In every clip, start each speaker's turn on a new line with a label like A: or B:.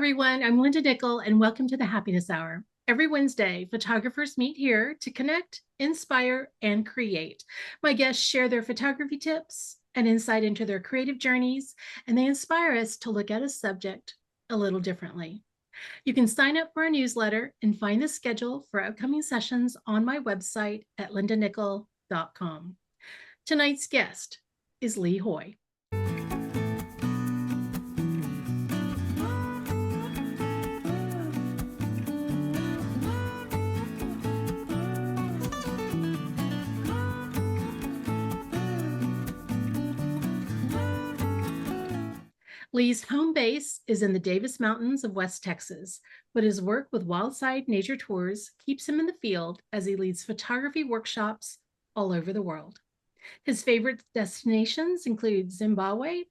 A: everyone. I'm Linda Nickell, and welcome to the Happiness Hour. Every Wednesday, photographers meet here to connect, inspire, and create. My guests share their photography tips and insight into their creative journeys, and they inspire us to look at a subject a little differently. You can sign up for a newsletter and find the schedule for upcoming sessions on my website at lindanickell.com. Tonight's guest is Lee Hoy. Lee's home base is in the Davis Mountains of West Texas, but his work with Wildside Nature Tours keeps him in the field as he leads photography workshops all over the world. His favorite destinations include Zimbabwe,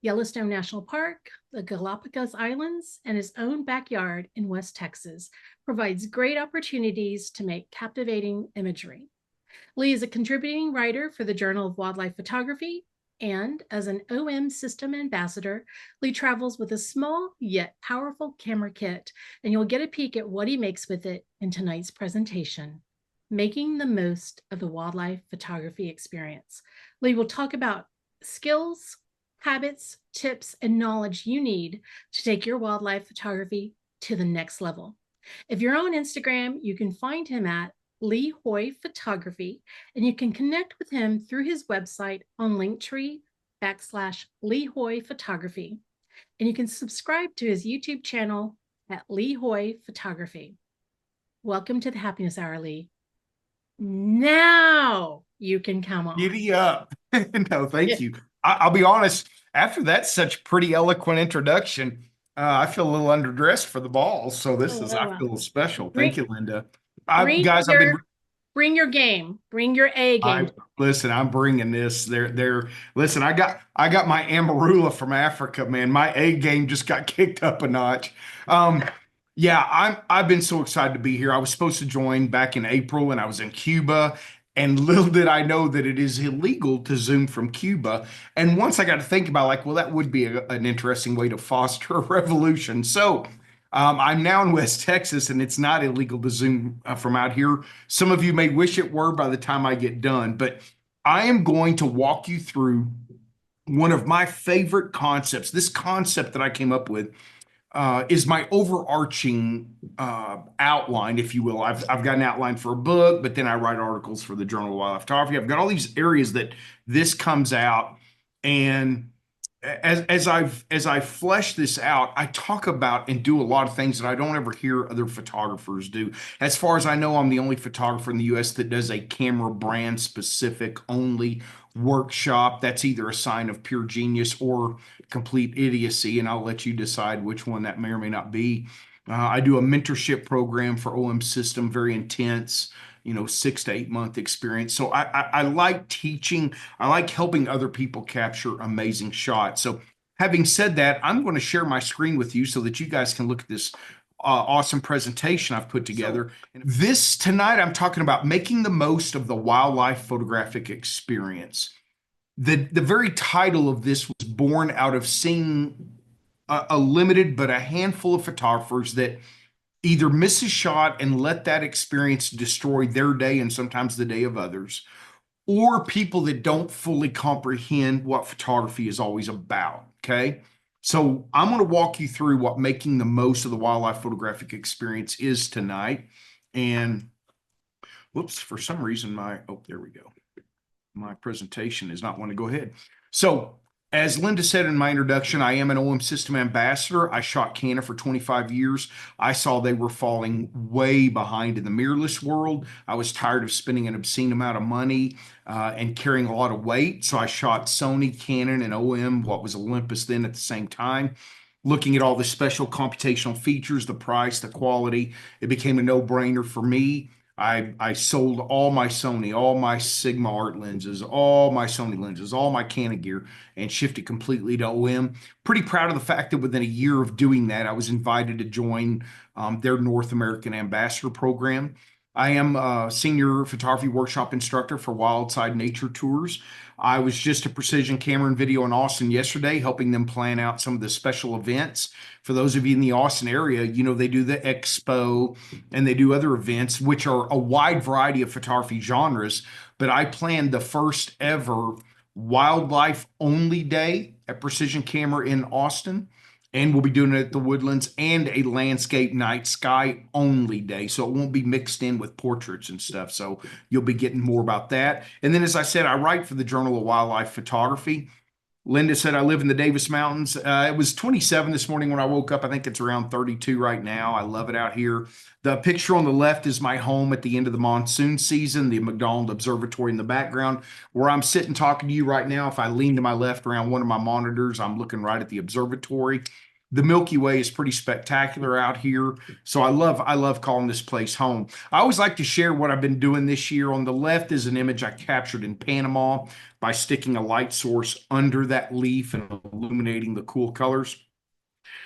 A: Yellowstone National Park, the Galapagos Islands, and his own backyard in West Texas provides great opportunities to make captivating imagery. Lee is a contributing writer for the Journal of Wildlife Photography, and as an OM system ambassador, Lee travels with a small yet powerful camera kit, and you'll get a peek at what he makes with it in tonight's presentation, Making the Most of the Wildlife Photography Experience. Lee will talk about skills, habits, tips, and knowledge you need to take your wildlife photography to the next level. If you're on Instagram, you can find him at Lee Hoy Photography, and you can connect with him through his website on Linktree/Lee Hoy Photography. And you can subscribe to his YouTube channel at Lee Hoy Photography. Welcome to the Happiness Hour, Lee. Now you can come on.
B: Giddy up. No, thank you. I'll be honest, after that such pretty eloquent introduction, I feel a little underdressed for the ball. So I feel special. Thank you, Linda.
A: Bring your game. Bring your A game.
B: Listen, I'm bringing this. Listen, I got my Amarula from Africa, man. My A game just got kicked up a notch. Yeah, I've been so excited to be here. I was supposed to join back in April, and I was in Cuba. And little did I know that it is illegal to Zoom from Cuba. And once I got to think about, like, well, that would be an interesting way to foster a revolution. So I'm now in West Texas, and it's not illegal to Zoom from out here. Some of you may wish it were by the time I get done, but I am going to walk you through one of my favorite concepts. This concept that I came up with is my overarching outline, if you will. I've got an outline for a book, but then I write articles for the Journal of Wildlife Photography. I've got all these areas that this comes out, and as I flesh this out, I talk about and do a lot of things that I don't ever hear other photographers do. As far as I know, I'm the only photographer in the U.S. that does a camera brand specific only workshop. That's either a sign of pure genius or complete idiocy, and I'll let you decide which one that may or may not be. I do a mentorship program for OM System, very intense, 6 to 8 month experience. So I like teaching. I like helping other people capture amazing shots. So having said that, I'm going to share my screen with you so that you guys can look at this awesome presentation I've put together. This tonight, I'm talking about making the most of the wildlife photographic experience. The very title of this was born out of seeing a limited but a handful of photographers that either miss a shot and let that experience destroy their day and sometimes the day of others, or people that don't fully comprehend what photography is always about, okay? So I'm going to walk you through what making the most of the wildlife photographic experience is tonight. And whoops, for some reason there we go. My presentation is not wanting to go ahead. So as Linda said in my introduction, I am an OM System ambassador. I shot Canon for 25 years. I saw they were falling way behind in the mirrorless world. I was tired of spending an obscene amount of money and carrying a lot of weight. So I shot Sony, Canon, and OM, what was Olympus then at the same time. Looking at all the special computational features, the price, the quality, it became a no-brainer for me. I sold all my Sony, all my Sigma art lenses, all my Sony lenses, all my Canon gear, and shifted completely to OM. Pretty proud of the fact that within a year of doing that, I was invited to join their North American Ambassador program. I am a senior photography workshop instructor for Wildside Nature Tours. I was just a precision camera and video in Austin yesterday, helping them plan out some of the special events. For those of you in the Austin area, they do the expo and they do other events, which are a wide variety of photography genres. But I planned the first ever wildlife only day at Precision Camera in Austin. And we'll be doing it at the Woodlands, and a landscape night sky only day. So it won't be mixed in with portraits and stuff. So you'll be getting more about that. And then, as I said, I write for the Journal of Wildlife Photography. Linda said I live in the Davis Mountains. It was 27 this morning when I woke up. I think it's around 32 right now. I love it out here. The picture on the left is my home at the end of the monsoon season, the McDonald Observatory in the background, where I'm sitting talking to you right now. If I lean to my left around one of my monitors, I'm looking right at the observatory. The Milky Way is pretty spectacular out here. So I love calling this place home. I always like to share what I've been doing this year. On the left is an image I captured in Panama by sticking a light source under that leaf and illuminating the cool colors.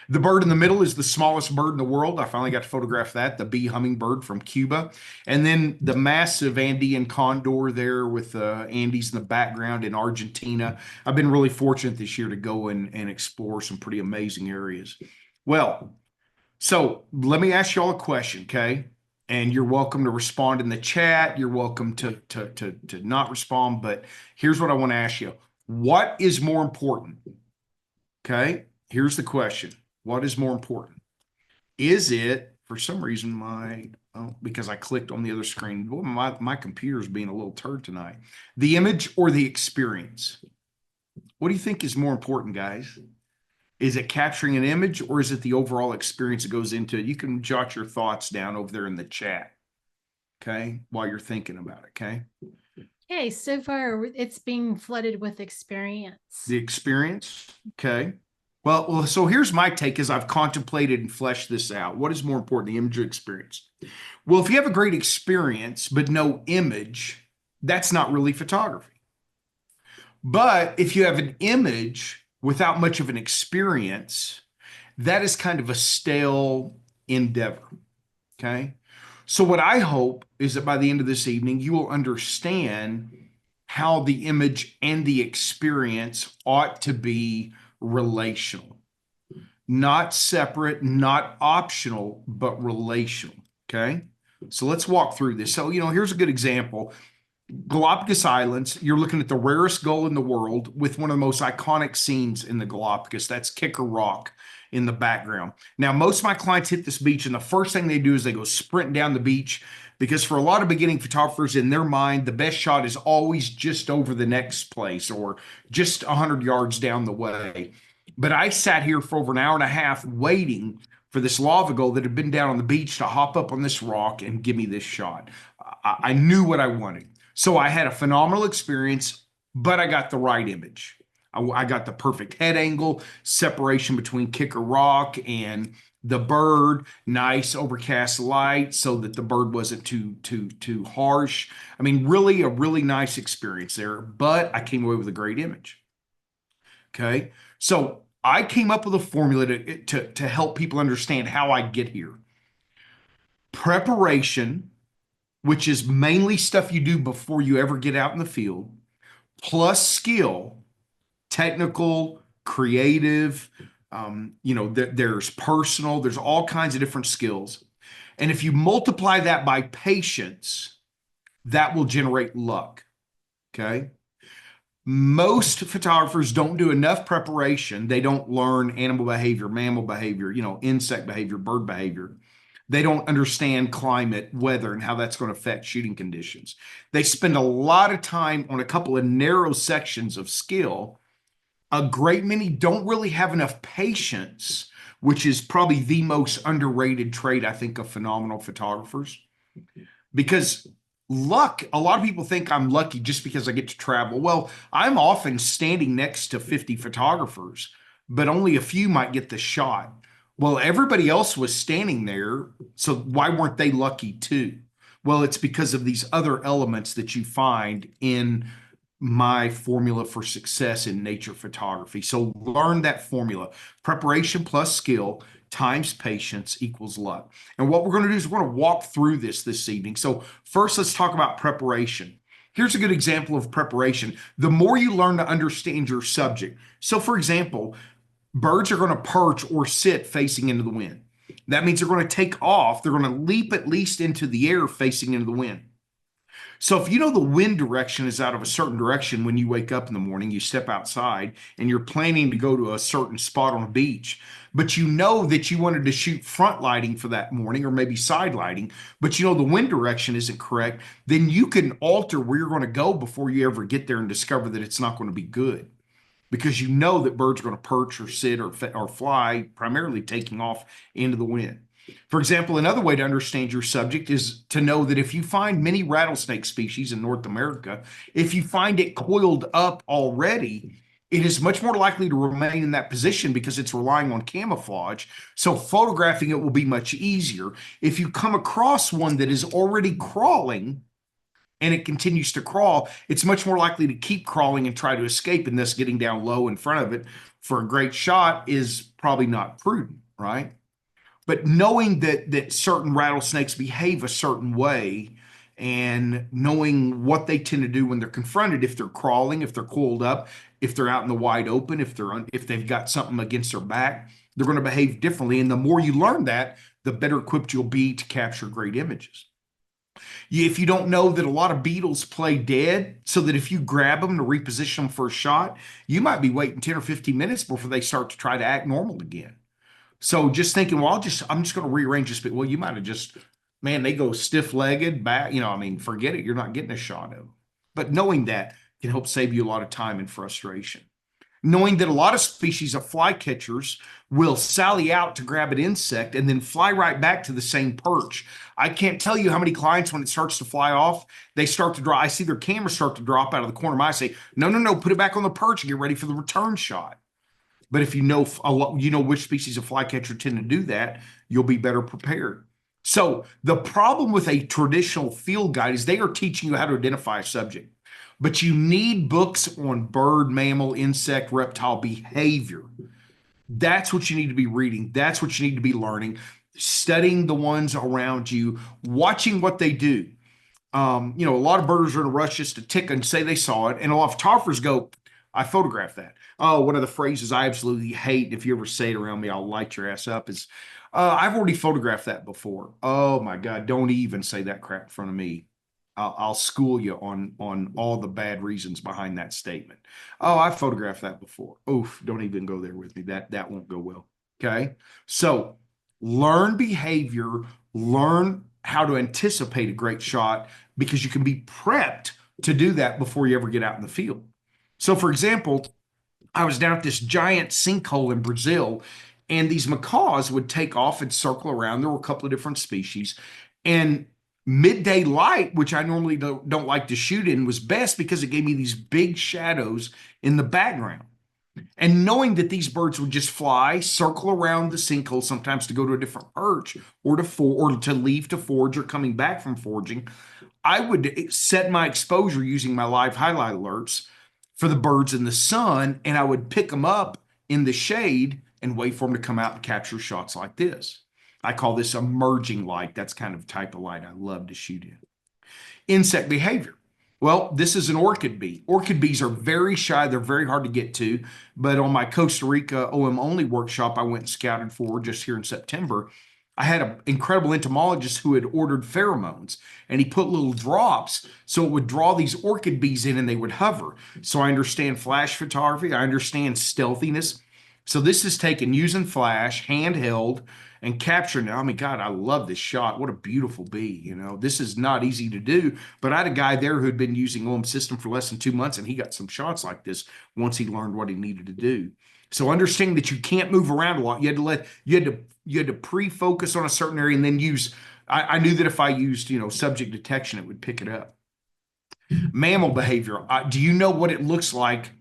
B: The bird in the middle is the smallest bird in the world. I finally got to photograph that, the bee hummingbird from Cuba. And then the massive Andean condor there with the Andes in the background in Argentina. I've been really fortunate this year to go and explore some pretty amazing areas. Well, so let me ask you all a question, okay? And you're welcome to respond in the chat. You're welcome to not respond, but here's what I want to ask you. What is more important? Okay, here's the question. What is more important? Is it, for some reason, because I clicked on the other screen, well, my computer's being a little turd tonight. The image or the experience? What do you think is more important, guys? Is it capturing an image, or is it the overall experience that goes into it? You can jot your thoughts down over there in the chat, okay, while you're thinking about it, okay?
A: Okay, so far it's being flooded with experience.
B: The experience, okay. Well, so here's my take as I've contemplated and fleshed this out. What is more important, the image or experience? Well, if you have a great experience but no image, that's not really photography. But if you have an image without much of an experience, that is kind of a stale endeavor, okay? So what I hope is that by the end of this evening, you will understand how the image and the experience ought to be relational, not separate, not optional, but relational. Okay. So let's walk through this. So, here's a good example. Galapagos Islands, you're looking at the rarest gull in the world with one of the most iconic scenes in the Galapagos. That's Kicker Rock in the background. Now, most of my clients hit this beach, and the first thing they do is they go sprinting down the beach, because for a lot of beginning photographers, in their mind, the best shot is always just over the next place or just 100 yards down the way. But I sat here for over an hour and a half waiting for this lava gull that had been down on the beach to hop up on this rock and give me this shot. I knew what I wanted. So I had a phenomenal experience, but I got the right image. I got the perfect head angle, separation between Kicker Rock and the bird, nice overcast light so that the bird wasn't too harsh. I mean, really a really nice experience there, but I came away with a great image. Okay. So I came up with a formula to help people understand how I get here. Preparation, which is mainly stuff you do before you ever get out in the field, plus skill, technical, creative, there's personal, there's all kinds of different skills. And if you multiply that by patience, that will generate luck. Okay. Most photographers don't do enough preparation. They don't learn animal behavior, mammal behavior, insect behavior, bird behavior. They don't understand climate, weather, and how that's going to affect shooting conditions. They spend a lot of time on a couple of narrow sections of skill. A great many don't really have enough patience, which is probably the most underrated trait, I think, of phenomenal photographers. Because luck, a lot of people think I'm lucky just because I get to travel. Well, I'm often standing next to 50 photographers, but only a few might get the shot. Well, everybody else was standing there, so why weren't they lucky too? Well, it's because of these other elements that you find in my formula for success in nature photography. So learn that formula. Preparation plus skill times patience equals luck. And what we're going to do is we're going to walk through this evening. So first, let's talk about preparation. Here's a good example of preparation. The more you learn to understand your subject. So for example, birds are going to perch or sit facing into the wind. That means they're going to take off. They're going to leap at least into the air facing into the wind. So if you know the wind direction is out of a certain direction when you wake up in the morning, you step outside and you're planning to go to a certain spot on a beach, but you know that you wanted to shoot front lighting for that morning or maybe side lighting, but you know the wind direction isn't correct, then you can alter where you're going to go before you ever get there and discover that it's not going to be good because you know that birds are going to perch or sit or fly, primarily taking off into the wind. For example, another way to understand your subject is to know that if you find many rattlesnake species in North America, if you find it coiled up already, it is much more likely to remain in that position because it's relying on camouflage. So photographing it will be much easier. If you come across one that is already crawling, and it continues to crawl, it's much more likely to keep crawling and try to escape, and thus getting down low in front of it for a great shot is probably not prudent, right? But knowing that certain rattlesnakes behave a certain way and knowing what they tend to do when they're confronted, if they're crawling, if they're coiled up, if they're out in the wide open, if they've got something against their back, they're going to behave differently. And the more you learn that, the better equipped you'll be to capture great images. If you don't know that a lot of beetles play dead, so that if you grab them to reposition them for a shot, you might be waiting 10 or 15 minutes before they start to try to act normal again. So just thinking, well, I'm just going to rearrange this bit. Well, you might have just, man, they go stiff-legged back. I mean, forget it. You're not getting a shot of them. But knowing that can help save you a lot of time and frustration. Knowing that a lot of species of flycatchers will sally out to grab an insect and then fly right back to the same perch. I can't tell you how many clients, when it starts to fly off, they start to drop. I see their camera start to drop out of the corner of my eye. I say, no, put it back on the perch and get ready for the return shot. But if you know which species of flycatcher tend to do that, you'll be better prepared. So the problem with a traditional field guide is they are teaching you how to identify a subject, but you need books on bird, mammal, insect, reptile behavior. That's what you need to be reading. That's what you need to be learning, studying the ones around you, watching what they do. A lot of birders are in a rush just to tick and say they saw it, and a lot of photographers go, I photographed that. Oh, one of the phrases I absolutely hate, if you ever say it around me, I'll light your ass up, is, I've already photographed that before. Oh my God, don't even say that crap in front of me. I'll school you on all the bad reasons behind that statement. Oh, I photographed that before. Oof, don't even go there with me. That won't go well. Okay. So learn behavior, learn how to anticipate a great shot, because you can be prepped to do that before you ever get out in the field. So for example, I was down at this giant sinkhole in Brazil, and these macaws would take off and circle around. There were a couple of different species, and midday light, which I normally don't like to shoot in, was best because it gave me these big shadows in the background. And knowing that these birds would just fly, circle around the sinkhole, sometimes to go to a different perch or to leave to forage or coming back from foraging, I would set my exposure using my live highlight alerts for the birds in the sun, and I would pick them up in the shade and wait for them to come out and capture shots like this. I call this emerging light. That's kind of the type of light I love to shoot in. Insect behavior. Well, this is an orchid bee. Orchid bees are very shy. They're very hard to get to. But on my Costa Rica OM only workshop I went and scouted for just here in September, I had an incredible entomologist who had ordered pheromones, and he put little drops so it would draw these orchid bees in and they would hover. So I understand flash photography. I understand stealthiness. So this is taken using flash, handheld, and capturing. I mean, God, I love this shot. What a beautiful bee. This is not easy to do, but I had a guy there who had been using OM system for less than 2 months, and he got some shots like this once he learned what he needed to do. So understanding that you can't move around a lot, you had to pre-focus on a certain area and then use. I knew that if I used, subject detection, it would pick it up. Mammal behavior. Do you know what it looks like?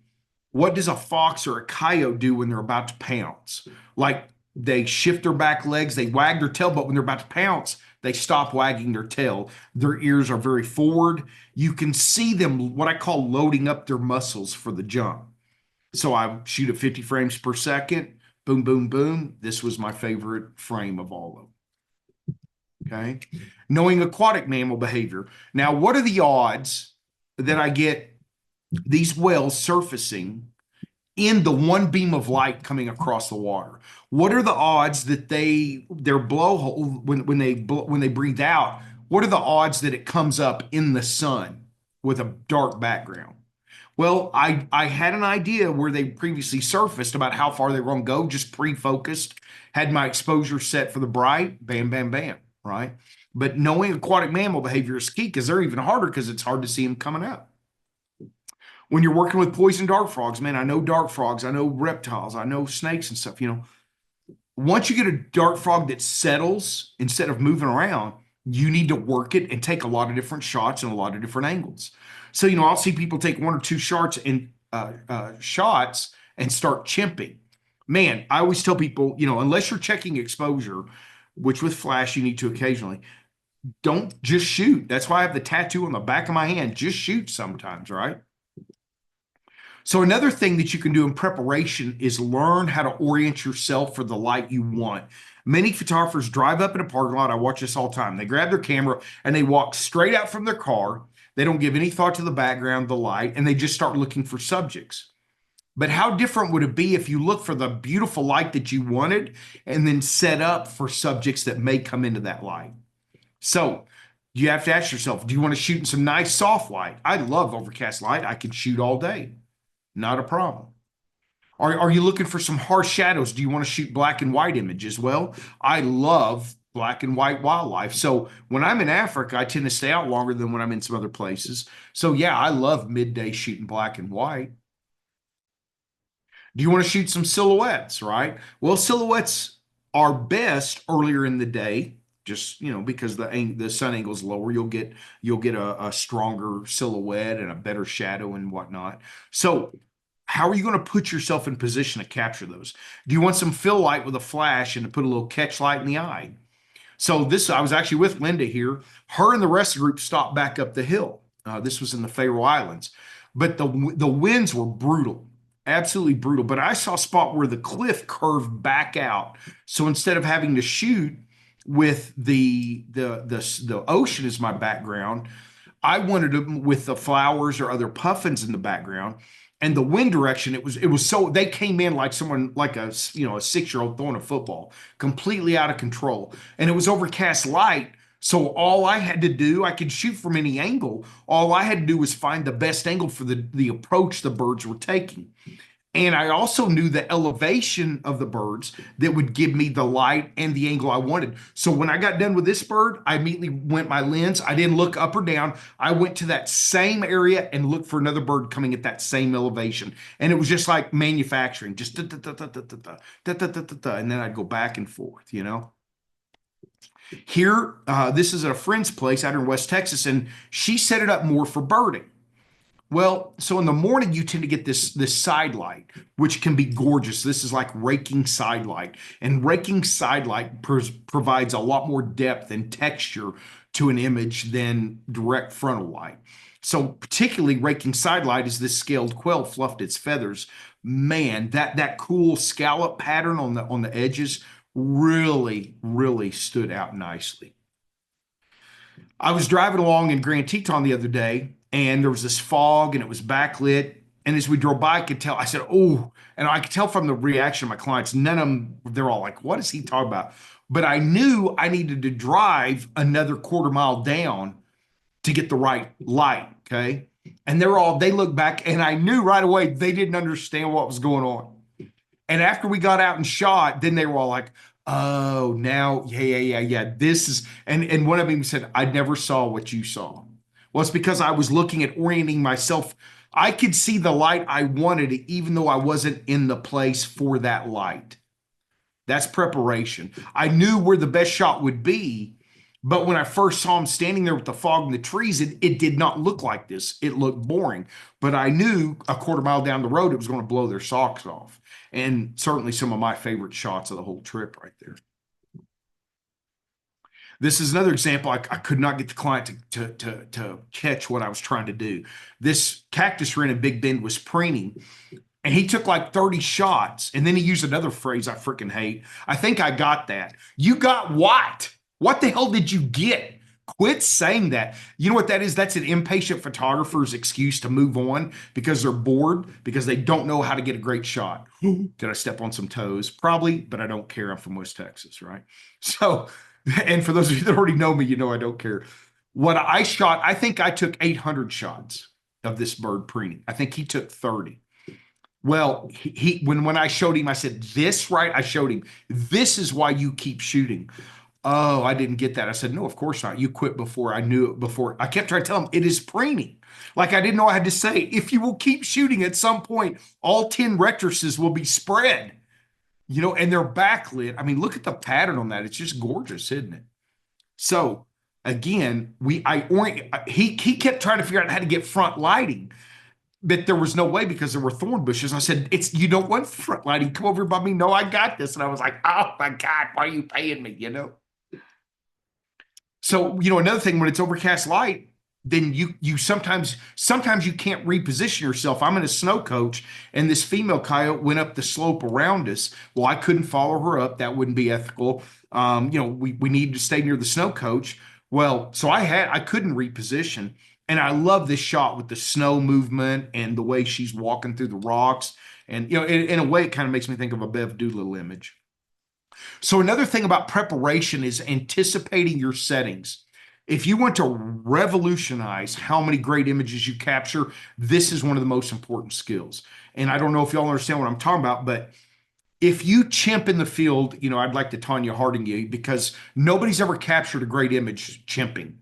B: What does a fox or a coyote do when they're about to pounce? Like, they shift their back legs, they wag their tail, but when they're about to pounce, They stop wagging their tail. Their ears are very forward. You can see them, what I call loading up their muscles for the jump. So I shoot at 50 frames per second. Boom, boom, boom. This was my favorite frame of all of them. Okay. Knowing aquatic mammal behavior. Now, what are the odds that I get these whales surfacing in the one beam of light coming across the water? What are the odds that their blowhole when they breathe out? What are the odds that it comes up in the sun with a dark background? Well, I had an idea where they previously surfaced about how far they were going to go, just pre-focused, had my exposure set for the bright, bam, bam, bam, right? But knowing aquatic mammal behavior is key because they're even harder because it's hard to see them coming up. When you're working with poison dart frogs, man, I know dart frogs, I know reptiles, I know snakes and stuff, once you get a dart frog that settles instead of moving around, you need to work it and take a lot of different shots and a lot of different angles. So, I'll see people take one or two shots and shots and start chimping. Man, I always tell people, unless you're checking exposure, which with flash you need to occasionally, don't just shoot. That's why I have the tattoo on the back of my hand. Just shoot sometimes, right? So another thing that you can do in preparation is learn how to orient yourself for the light you want. Many photographers drive up in a parking lot. I watch this all the time. They grab their camera and they walk straight out from their car. They don't give any thought to the background, the light, and they just start looking for subjects. But how different would it be if you look for the beautiful light that you wanted and then set up for subjects that may come into that light? So you have to ask yourself, do you want to shoot in some nice soft light? I love overcast light. I can shoot all day. Not a problem. Are you looking for some harsh shadows? Do you want to shoot black and white images? Well, I love black and white wildlife. So when I'm in Africa, I tend to stay out longer than when I'm in some other places. So yeah, I love midday shooting black and white. Do you want to shoot some silhouettes, right? Well, silhouettes are best earlier in the day, just because the sun angle is lower. You'll get a stronger silhouette and a better shadow and whatnot. So how are you going to put yourself in position to capture those? Do you want some fill light with a flash and to put a little catch light in the eye? So I was actually with Linda here. Her and the rest of the group stopped back up the hill. This was in the Faroe Islands, but the winds were brutal, absolutely brutal. But I saw a spot where the cliff curved back out. So instead of having to shoot with the ocean as my background, I wanted to with the flowers or other puffins in the background. And the wind direction, it was so they came in like someone like a 6-year-old throwing a football, completely out of control. And it was overcast light. So all I had to do, I could shoot from any angle. All I had to do was find the best angle for the approach the birds were taking. And I also knew the elevation of the birds that would give me the light and the angle I wanted. So when I got done with this bird, I immediately went my lens. I didn't look up or down. I went to that same area and looked for another bird coming at that same elevation. And it was just like manufacturing, just and then I'd go back and forth, Here, this is at a friend's place out in West Texas, and she set it up more for birding. Well, so in the morning, you tend to get this side light, which can be gorgeous. This is like raking side light. And raking side light provides a lot more depth and texture to an image than direct frontal light. So particularly raking side light is this scaled quail fluffed its feathers. Man, that cool scallop pattern on the edges really, really stood out nicely. I was driving along in Grand Teton the other day, and there was this fog and it was backlit. And as we drove by, I could tell, I said, oh, and I could tell from the reaction of my clients, none of them, they're all like, what is he talking about? But I knew I needed to drive another quarter mile down to get the right light. Okay. And they looked back and I knew right away they didn't understand what was going on. And after we got out and shot, then they were all like, oh, now, yeah. This is, and one of them said, I never saw what you saw. Well, it's because I was looking at orienting myself. I could see the light I wanted, even though I wasn't in the place for that light. That's preparation. I knew where the best shot would be, but when I first saw him standing there with the fog and the trees, it did not look like this. It looked boring, but I knew a quarter mile down the road, it was going to blow their socks off. And certainly some of my favorite shots of the whole trip right there. This is another example. I could not get the client to catch what I was trying to do. This cactus wren in Big Bend was preening, and he took like 30 shots, and then he used another phrase I freaking hate. I think I got that. You got what? What the hell did you get? Quit saying that. You know what that is? That's an impatient photographer's excuse to move on because they're bored, because they don't know how to get a great shot. Did I step on some toes? Probably, but I don't care. I'm from West Texas, right? So, and for those of you that already know me, you know I don't care. What I shot, I think I took 800 shots of this bird preening. I think he took 30. Well, when I showed him, I said, this, right? I showed him, this is why you keep shooting. Oh, I didn't get that. I said, no, of course not. You quit before I knew it. Before I kept trying to tell him it is preening. Like I didn't know I had to say, if you will keep shooting at some point, all 10 rectruses will be spread, you know, and they're backlit. I mean, look at the pattern on that. It's just gorgeous, isn't it? So again, he kept trying to figure out how to get front lighting, but there was no way because there were thorn bushes. I said, you don't want front lighting. Come over by me. No, I got this. And I was like, oh my God, why are you paying me? You know? So, you know, another thing, when it's overcast light, then you sometimes you can't reposition yourself. I'm in a snow coach, and this female coyote went up the slope around us. Well, I couldn't follow her up. That wouldn't be ethical. You know, we needed to stay near the snow coach. Well, so I couldn't reposition. And I love this shot with the snow movement and the way she's walking through the rocks. And, you know, in a way, it kind of makes me think of a Bev Doolittle image. So another thing about preparation is anticipating your settings. If you want to revolutionize how many great images you capture, this is one of the most important skills. And I don't know if y'all understand what I'm talking about, but if you chimp in the field, you know, I'd like to Tanya Harding you, because nobody's ever captured a great image chimping.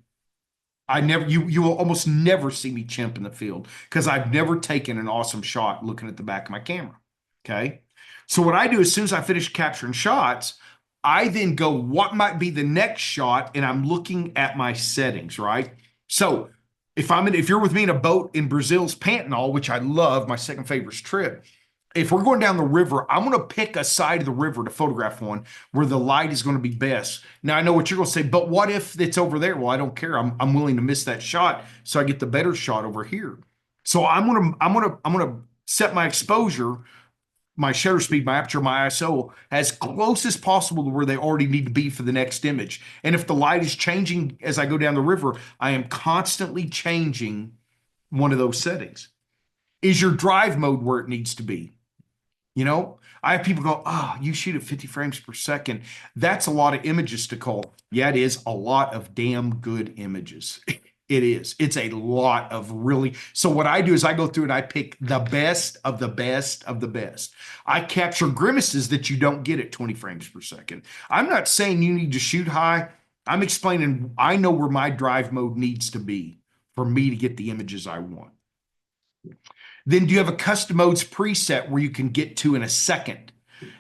B: You will almost never see me chimp in the field because I've never taken an awesome shot looking at the back of my camera. Okay. So what I do, as soon as I finish capturing shots, I then go, what might be the next shot? And I'm looking at my settings, right? So if you're with me in a boat in Brazil's Pantanal, which I love, my second favorite trip, if we're going down the river, I'm going to pick a side of the river to photograph on where the light is going to be best. Now I know what you're going to say, but what if it's over there? Well, I don't care. I'm willing to miss that shot so I get the better shot over here. So I'm going to set my exposure, my shutter speed, my aperture, my ISO as close as possible to where they already need to be for the next image. And if the light is changing as I go down the river, I am constantly changing one of those settings. Is your drive mode where it needs to be? You know, I have people go, oh, you shoot at 50 frames per second. That's a lot of images to call. Yeah, it is a lot of damn good images. It is. It's a lot of really. So what I do is I go through and I pick the best of the best of the best. I capture grimaces that you don't get at 20 frames per second. I'm not saying you need to shoot high. I'm explaining I know where my drive mode needs to be for me to get the images I want. Then do you have a custom modes preset where you can get to in a second?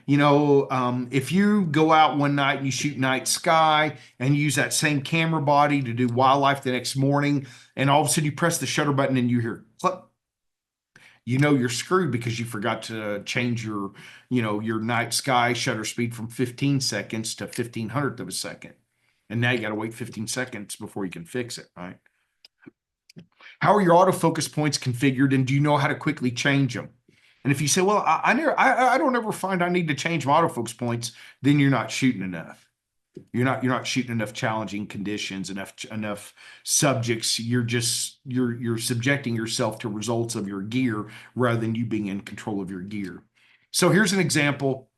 B: You know, if you go out one night and you shoot night sky and you use that same camera body to do wildlife the next morning, and all of a sudden you press the shutter button and you hear click, you know you're screwed because you forgot to change your, you know, your night sky shutter speed from 15 seconds to 1500th of a second. And now you got to wait 15 seconds before you can fix it, right? How are your autofocus points configured, and do you know how to quickly change them? And if you say, well, I don't ever find I need to change my autofocus points, then you're not shooting enough. You're not shooting enough challenging conditions, enough subjects. You're subjecting yourself to results of your gear rather than you being in control of your gear. So here's an example.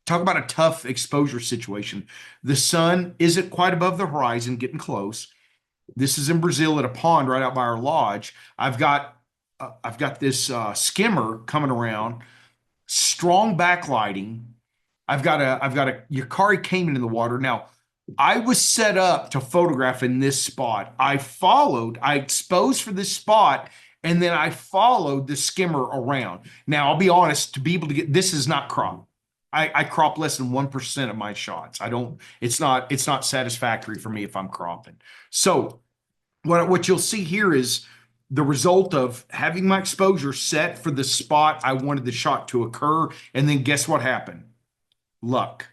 B: Talk about a tough exposure situation. The sun isn't quite above the horizon, getting close. This is in Brazil at a pond right out by our lodge. I've got this skimmer coming around, strong backlighting. I've got a Yukari caiman in the water. Now, I was set up to photograph in this spot. I exposed for this spot, and then I followed the skimmer around. Now, I'll be honest, to be able to get this is not crop. I crop less than 1% of my shots. It's not satisfactory for me if I'm cropping. So what you'll see here is the result of having my exposure set for the spot I wanted the shot to occur. And then guess what happened? Luck,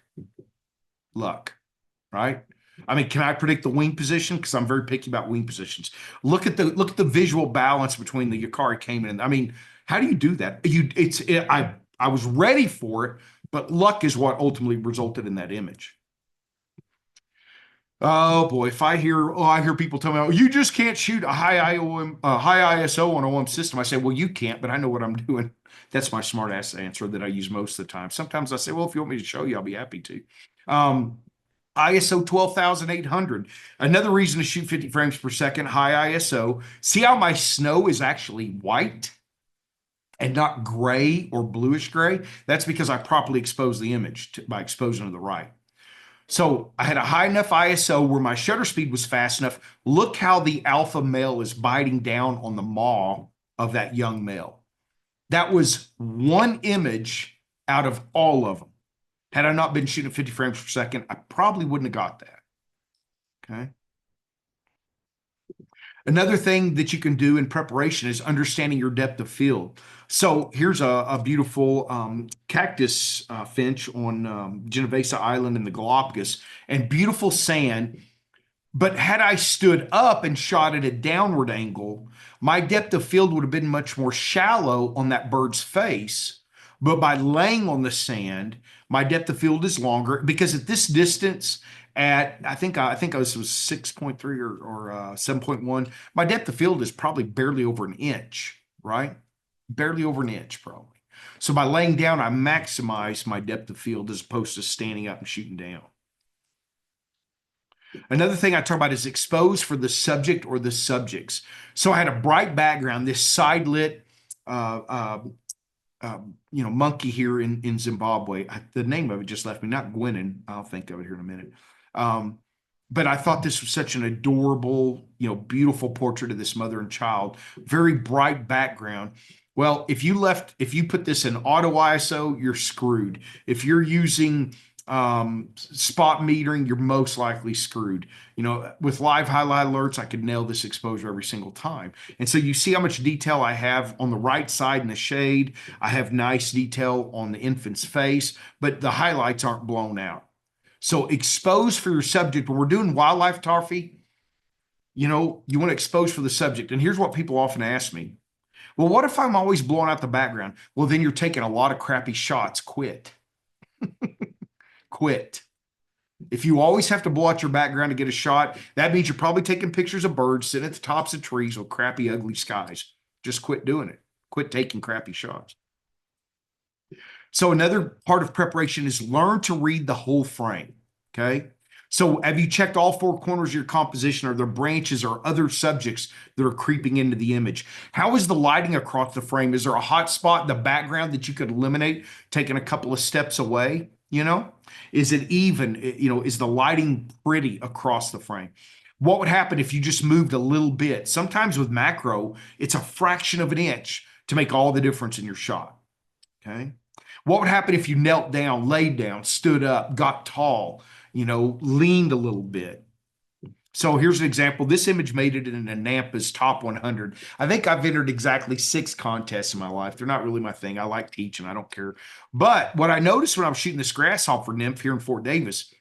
B: right? I mean, can I predict the wing position? Because I'm very picky about wing positions. Look at the visual balance between the Yakari Cayman and I mean, how do you do that? I was ready for it, but luck is what ultimately resulted in that image. Oh boy, if I hear people tell me, oh, you just can't shoot a high ISO on a OM system. I say, well, you can't, but I know what I'm doing. That's my smart ass answer that I use most of the time. Sometimes I say, well, if you want me to show you, I'll be happy to. Um, ISO 12,800. Another reason to shoot 50 frames per second, high ISO. See how my snow is actually white and not gray or bluish gray? That's because I properly exposed the image by exposing to the right. So I had a high enough ISO where my shutter speed was fast enough. Look how the alpha male is biting down on the maw of that young male. That was one image out of all of them. Had I not been shooting 50 frames per second, I probably wouldn't have got that. Okay. Another thing that you can do in preparation is understanding your depth of field. So here's a beautiful cactus finch on Genovesa Island in the Galapagos, and beautiful sand. But had I stood up and shot at a downward angle, my depth of field would have been much more shallow on that bird's face. But by laying on the sand, my depth of field is longer because at this distance, at I was 6.3 or 7.1, my depth of field is probably barely over an inch, right? Barely over an inch, probably. So by laying down, I maximize my depth of field as opposed to standing up and shooting down. Another thing I talk about is expose for the subject or the subjects. So I had a bright background, this side lit, monkey here in Zimbabwe. The name of it just left me, not Gwinnen. I'll think of it here in a minute. But I thought this was such an adorable, beautiful portrait of this mother and child, very bright background. Well, if you put this in auto ISO, you're screwed. If you're using spot metering, you're most likely screwed. With live highlight alerts, I could nail this exposure every single time. And so you see how much detail I have on the right side in the shade. I have nice detail on the infant's face, but the highlights aren't blown out. So expose for your subject. When we're doing wildlife photography, you want to expose for the subject. And here's what people often ask me. Well, what if I'm always blowing out the background? Well, then you're taking a lot of crappy shots. Quit. Quit. If you always have to blow out your background to get a shot, that means you're probably taking pictures of birds sitting at the tops of trees with crappy, ugly skies. Just quit doing it. Quit taking crappy shots. So another part of preparation is learn to read the whole frame. Okay. So have you checked all four corners of your composition? Are there branches or other subjects that are creeping into the image? How is the lighting across the frame? Is there a hot spot in the background that you could eliminate, taking a couple of steps away? Is it even? Is the lighting pretty across the frame? What would happen if you just moved a little bit? Sometimes with macro, it's a fraction of an inch to make all the difference in your shot. Okay. What would happen if you knelt down, laid down, stood up, got tall, leaned a little bit? So here's an example. This image made it in a NAMPA's top 100. I think I've entered exactly 6 contests in my life. They're not really my thing. I like teaching. I don't care. But what I noticed when I was shooting this grasshopper nymph here in Fort Davis,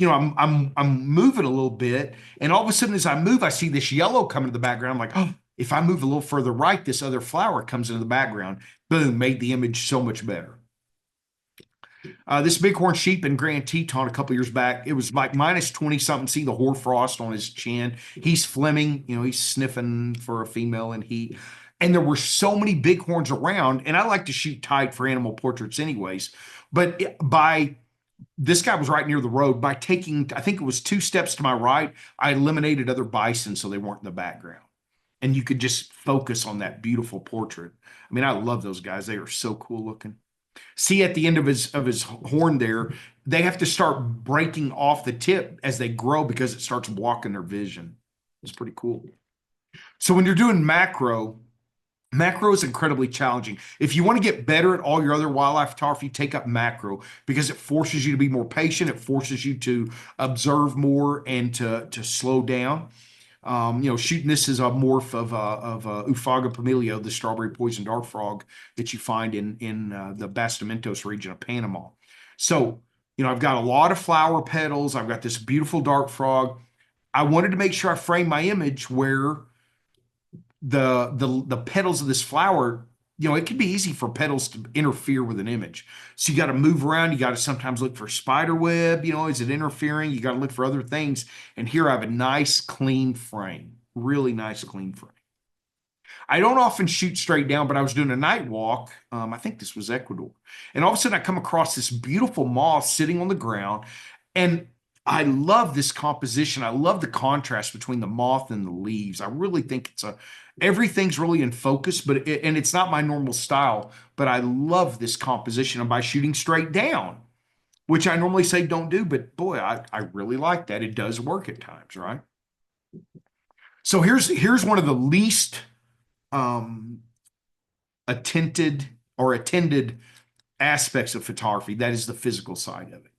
B: I'm moving a little bit, and all of a sudden as I move, I see this yellow coming to the background. I'm like, oh, if I move a little further right, this other flower comes into the background. Boom, made the image so much better. This bighorn sheep in Grand Teton a couple years back, it was like minus 20 something. See the hoarfrost on his chin. He's fleming, he's sniffing for a female in heat. And there were so many bighorns around, and I like to shoot tight for animal portraits anyways. But this guy was right near the road. By taking, I think it was 2 steps to my right, I eliminated other bison so they weren't in the background. And you could just focus on that beautiful portrait. I mean, I love those guys. They are so cool looking. See at the end of his horn there, they have to start breaking off the tip as they grow because it starts blocking their vision. It's pretty cool. So when you're doing macro is incredibly challenging. If you want to get better at all your other wildlife photography, take up macro because it forces you to be more patient. It forces you to observe more and to slow down. Shooting this is a morph of Ufaga Pamilio, the strawberry poison dart frog that you find in the Bastimentos region of Panama. So, I've got a lot of flower petals. I've got this beautiful dark frog. I wanted to make sure I framed my image where the petals of this flower, it can be easy for petals to interfere with an image. So you got to move around. You got to sometimes look for spider web, is it interfering? You got to look for other things. And here I have a nice clean frame, really nice clean frame. I don't often shoot straight down, but I was doing a night walk. I think this was Ecuador. And all of a sudden I come across this beautiful moth sitting on the ground. And I love this composition. I love the contrast between the moth and the leaves. I really think everything's really in focus, and it's not my normal style, but I love this composition. And by shooting straight down, which I normally say don't do, but boy, I really like that. It does work at times, right? So here's one of the least attended aspects of photography. That is the physical side of it.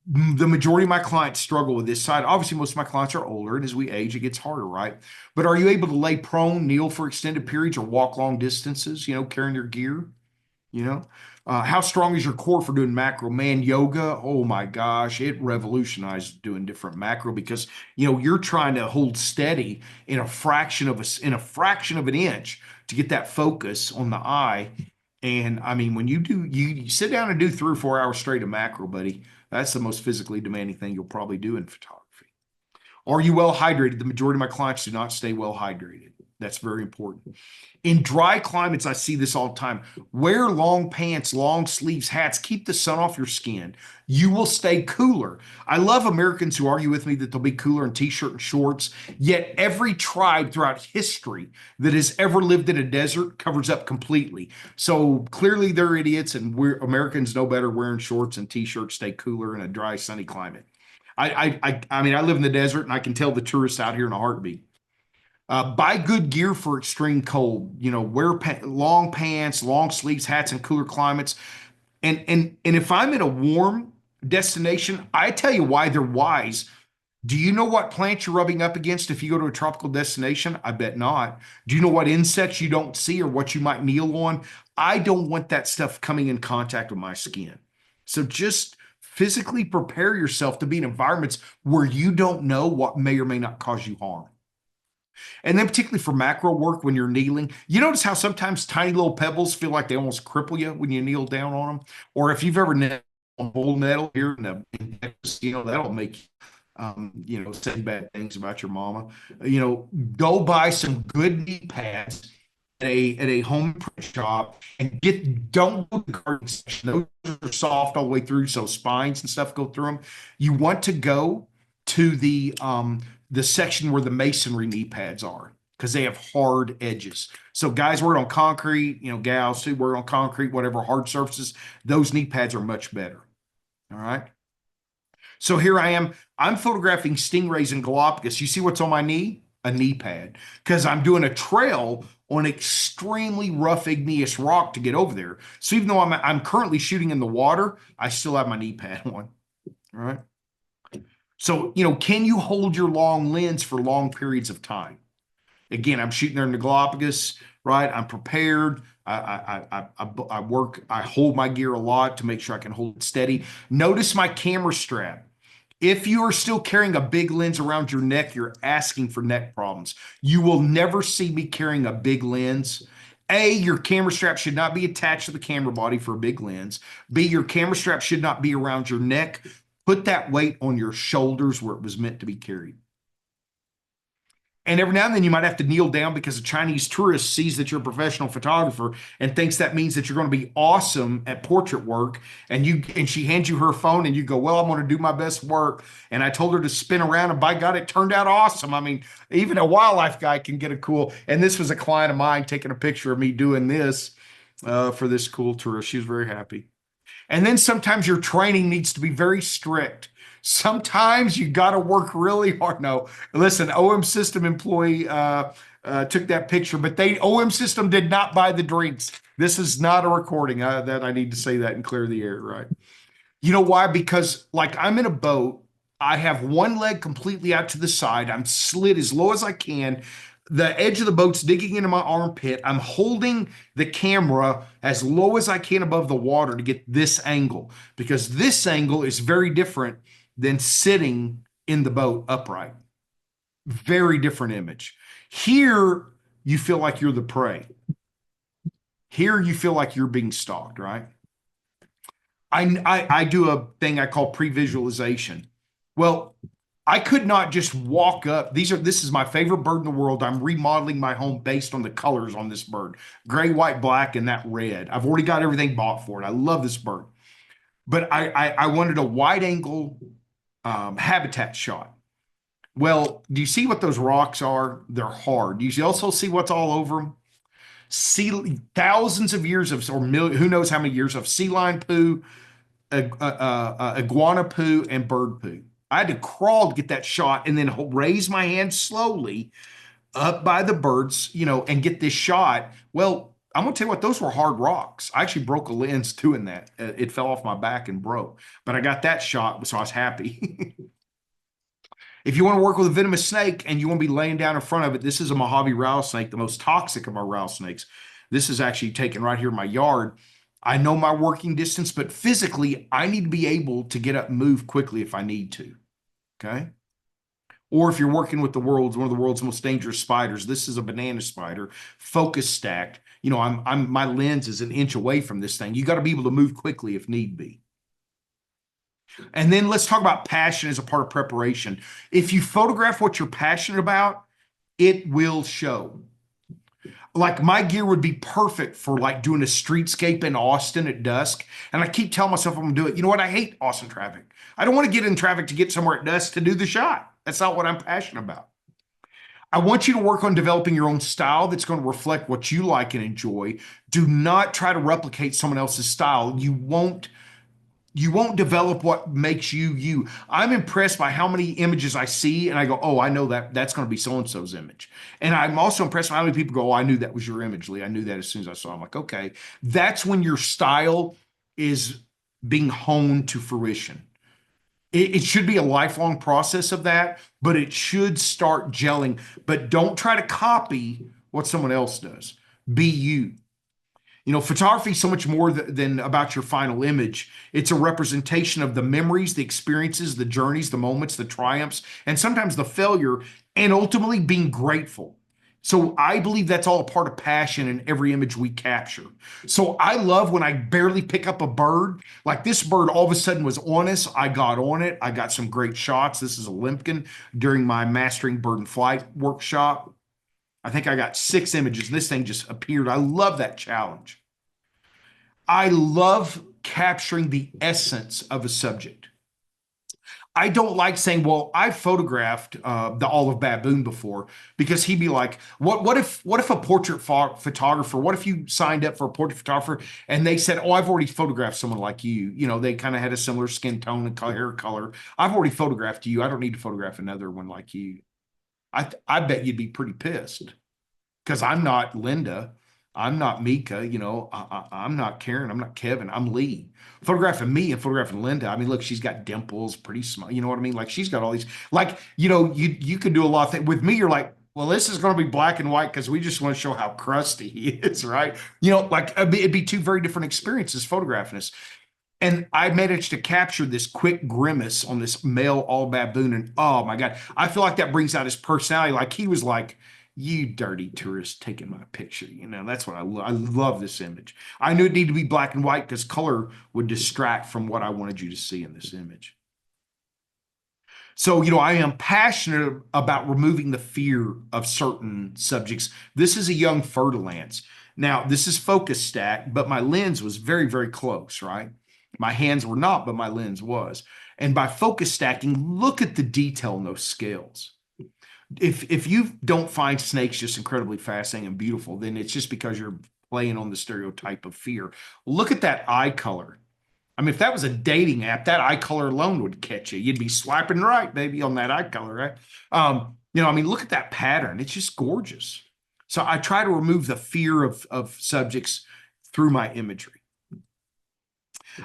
B: The majority of my clients struggle with this side. Obviously, most of my clients are older, and as we age, it gets harder, right? But are you able to lay prone, kneel for extended periods, or walk long distances, carrying your gear? How strong is your core for doing macro? Man, yoga, oh my gosh, it revolutionized doing different macro because you're trying to hold steady in a fraction of an inch to get that focus on the eye. And I mean, when you sit down and do 3 or 4 hours straight of macro, buddy, that's the most physically demanding thing you'll probably do in photography. Are you well hydrated? The majority of my clients do not stay well hydrated. That's very important. In dry climates, I see this all the time. Wear long pants, long sleeves, hats. Keep the sun off your skin. You will stay cooler. I love Americans who argue with me that they'll be cooler in t-shirt and shorts, yet every tribe throughout history that has ever lived in a desert covers up completely. So clearly they're idiots, and Americans know better wearing shorts and t-shirts, stay cooler in a dry, sunny climate. I mean, I live in the desert, and I can tell the tourists out here in a heartbeat. Buy good gear for extreme cold. Wear long pants, long sleeves, hats in cooler climates. And if I'm in a warm destination, I tell you why they're wise. Do you know what plants you're rubbing up against if you go to a tropical destination? I bet not. Do you know what insects you don't see or what you might kneel on? I don't want that stuff coming in contact with my skin. So just physically prepare yourself to be in environments where you don't know what may or may not cause you harm. And then particularly for macro work when you're kneeling, you notice how sometimes tiny little pebbles feel like they almost cripple you when you kneel down on them? Or if you've ever knelt on bull nettle here in Texas, that'll make say bad things about your mama. Go buy some good knee pads at a home print shop and don't go to the garden section. Those are soft all the way through, so spines and stuff go through them. You want to go to the section where the masonry knee pads are because they have hard edges. So guys work on concrete, gals who work on concrete, whatever hard surfaces, those knee pads are much better. All right. So here I am. I'm photographing stingrays in Galapagos. You see what's on my knee? A knee pad, because I'm doing a trail on extremely rough igneous rock to get over there. So even though I'm currently shooting in the water, I still have my knee pad on. All right. So, can you hold your long lens for long periods of time? Again, I'm shooting there in the Galapagos, right? I'm prepared. I work, I hold my gear a lot to make sure I can hold it steady. Notice my camera strap. If you are still carrying a big lens around your neck, you're asking for neck problems. You will never see me carrying a big lens. A, your camera strap should not be attached to the camera body for a big lens. B, your camera strap should not be around your neck. Put that weight on your shoulders where it was meant to be carried. And every now and then you might have to kneel down because a Chinese tourist sees that you're a professional photographer and thinks that means that you're going to be awesome at portrait work. And she hands you her phone and you go, well, I'm going to do my best work. And I told her to spin around and by God, it turned out awesome. I mean, even a wildlife guy can get a cool, and this was a client of mine taking a picture of me doing this for this cool tourist. She was very happy. And then sometimes your training needs to be very strict. Sometimes you got to work really hard. No, listen, OM System employee took that picture, but OM System did not buy the drinks. This is not a recording. That I need to say that and clear the air, right? You know why? Because like I'm in a boat, I have one leg completely out to the side. I'm slid as low as I can. The edge of the boat's digging into my armpit. I'm holding the camera as low as I can above the water to get this angle, because this angle is very different than sitting in the boat upright. Very different image. Here, you feel like you're the prey. Here, you feel like you're being stalked, right? I do a thing I call pre-visualization. Well, I could not just walk up. This is my favorite bird in the world. I'm remodeling my home based on the colors on this bird. Gray, white, black, and that red. I've already got everything bought for it. I love this bird. But I wanted a wide angle habitat shot. Well, do you see what those rocks are? They're hard. Do you also see what's all over them? Sea thousands of years of, or million, who knows how many years of sea lion poo, iguana poo, and bird poo. I had to crawl to get that shot and then raise my hand slowly up by the birds, and get this shot. Well, I'm gonna tell you what, those were hard rocks. I actually broke a lens doing that. It fell off my back and broke, but I got that shot, so I was happy. If you want to work with a venomous snake and you want to be laying down in front of it, this is a Mojave rattlesnake, the most toxic of our rattlesnakes. This is actually taken right here in my yard. I know my working distance, but physically, I need to be able to get up and move quickly if I need to. Okay. Or if you're working with one of the world's most dangerous spiders, this is a banana spider, focus stacked. My lens is an inch away from this thing. You got to be able to move quickly if need be. And then let's talk about passion as a part of preparation. If you photograph what you're passionate about, it will show. Like my gear would be perfect for like doing a streetscape in Austin at dusk. And I keep telling myself I'm gonna do it. You know what? I hate Austin traffic. I don't want to get in traffic to get somewhere at dusk to do the shot. That's not what I'm passionate about. I want you to work on developing your own style that's going to reflect what you like and enjoy. Do not try to replicate someone else's style. You won't develop what makes you you. I'm impressed by how many images I see and I go, oh, I know that's going to be so-and-so's image. And I'm also impressed by how many people go, oh, I knew that was your image, Lee. I knew that as soon as I saw it. I'm like, okay, that's when your style is being honed to fruition. It should be a lifelong process of that, but it should start gelling. But don't try to copy what someone else does. Be you. Photography is so much more than about your final image. It's a representation of the memories, the experiences, the journeys, the moments, the triumphs, and sometimes the failure, and ultimately being grateful. So I believe that's all a part of passion in every image we capture. So I love when I barely pick up a bird. Like this bird all of a sudden was on us. I got on it. I got some great shots. This is a limpkin during my Mastering Bird and Flight workshop. I think I got 6 images. This thing just appeared. I love that challenge. I love capturing the essence of a subject. I don't like saying, well, I photographed the olive baboon before, because he'd be like, what if a portrait photographer, what if you signed up for a portrait photographer and they said, oh, I've already photographed someone like you. They kind of had a similar skin tone and hair color. I've already photographed you. I don't need to photograph another one like you. I bet you'd be pretty pissed, because I'm not Linda. I'm not Mika, I'm not Karen, I'm not Kevin, I'm Lee. Photographing me and photographing Linda. I mean, look, she's got dimples, pretty small. You know what I mean? Like she's got all these, like, you can do a lot of things. With me, you're like, well, this is going to be black and white because we just want to show how crusty he is, right? Like it'd be 2 very different experiences photographing us. And I managed to capture this quick grimace on this male all baboon. And oh my God, I feel like that brings out his personality. Like he was like, you dirty tourist taking my picture. That's what I love. I love this image. I knew it needed to be black and white because color would distract from what I wanted you to see in this image. So, I am passionate about removing the fear of certain subjects. This is a young fer-de-lance. Now, this is focus stack, but my lens was very, very close, right? My hands were not, but my lens was. And by focus stacking, look at the detail in those scales. If you don't find snakes just incredibly fascinating and beautiful, then it's just because you're playing on the stereotype of fear. Look at that eye color. I mean, if that was a dating app, that eye color alone would catch you. You'd be swiping right, baby, on that eye color, right? Look at that pattern. It's just gorgeous. So I try to remove the fear of subjects through my imagery.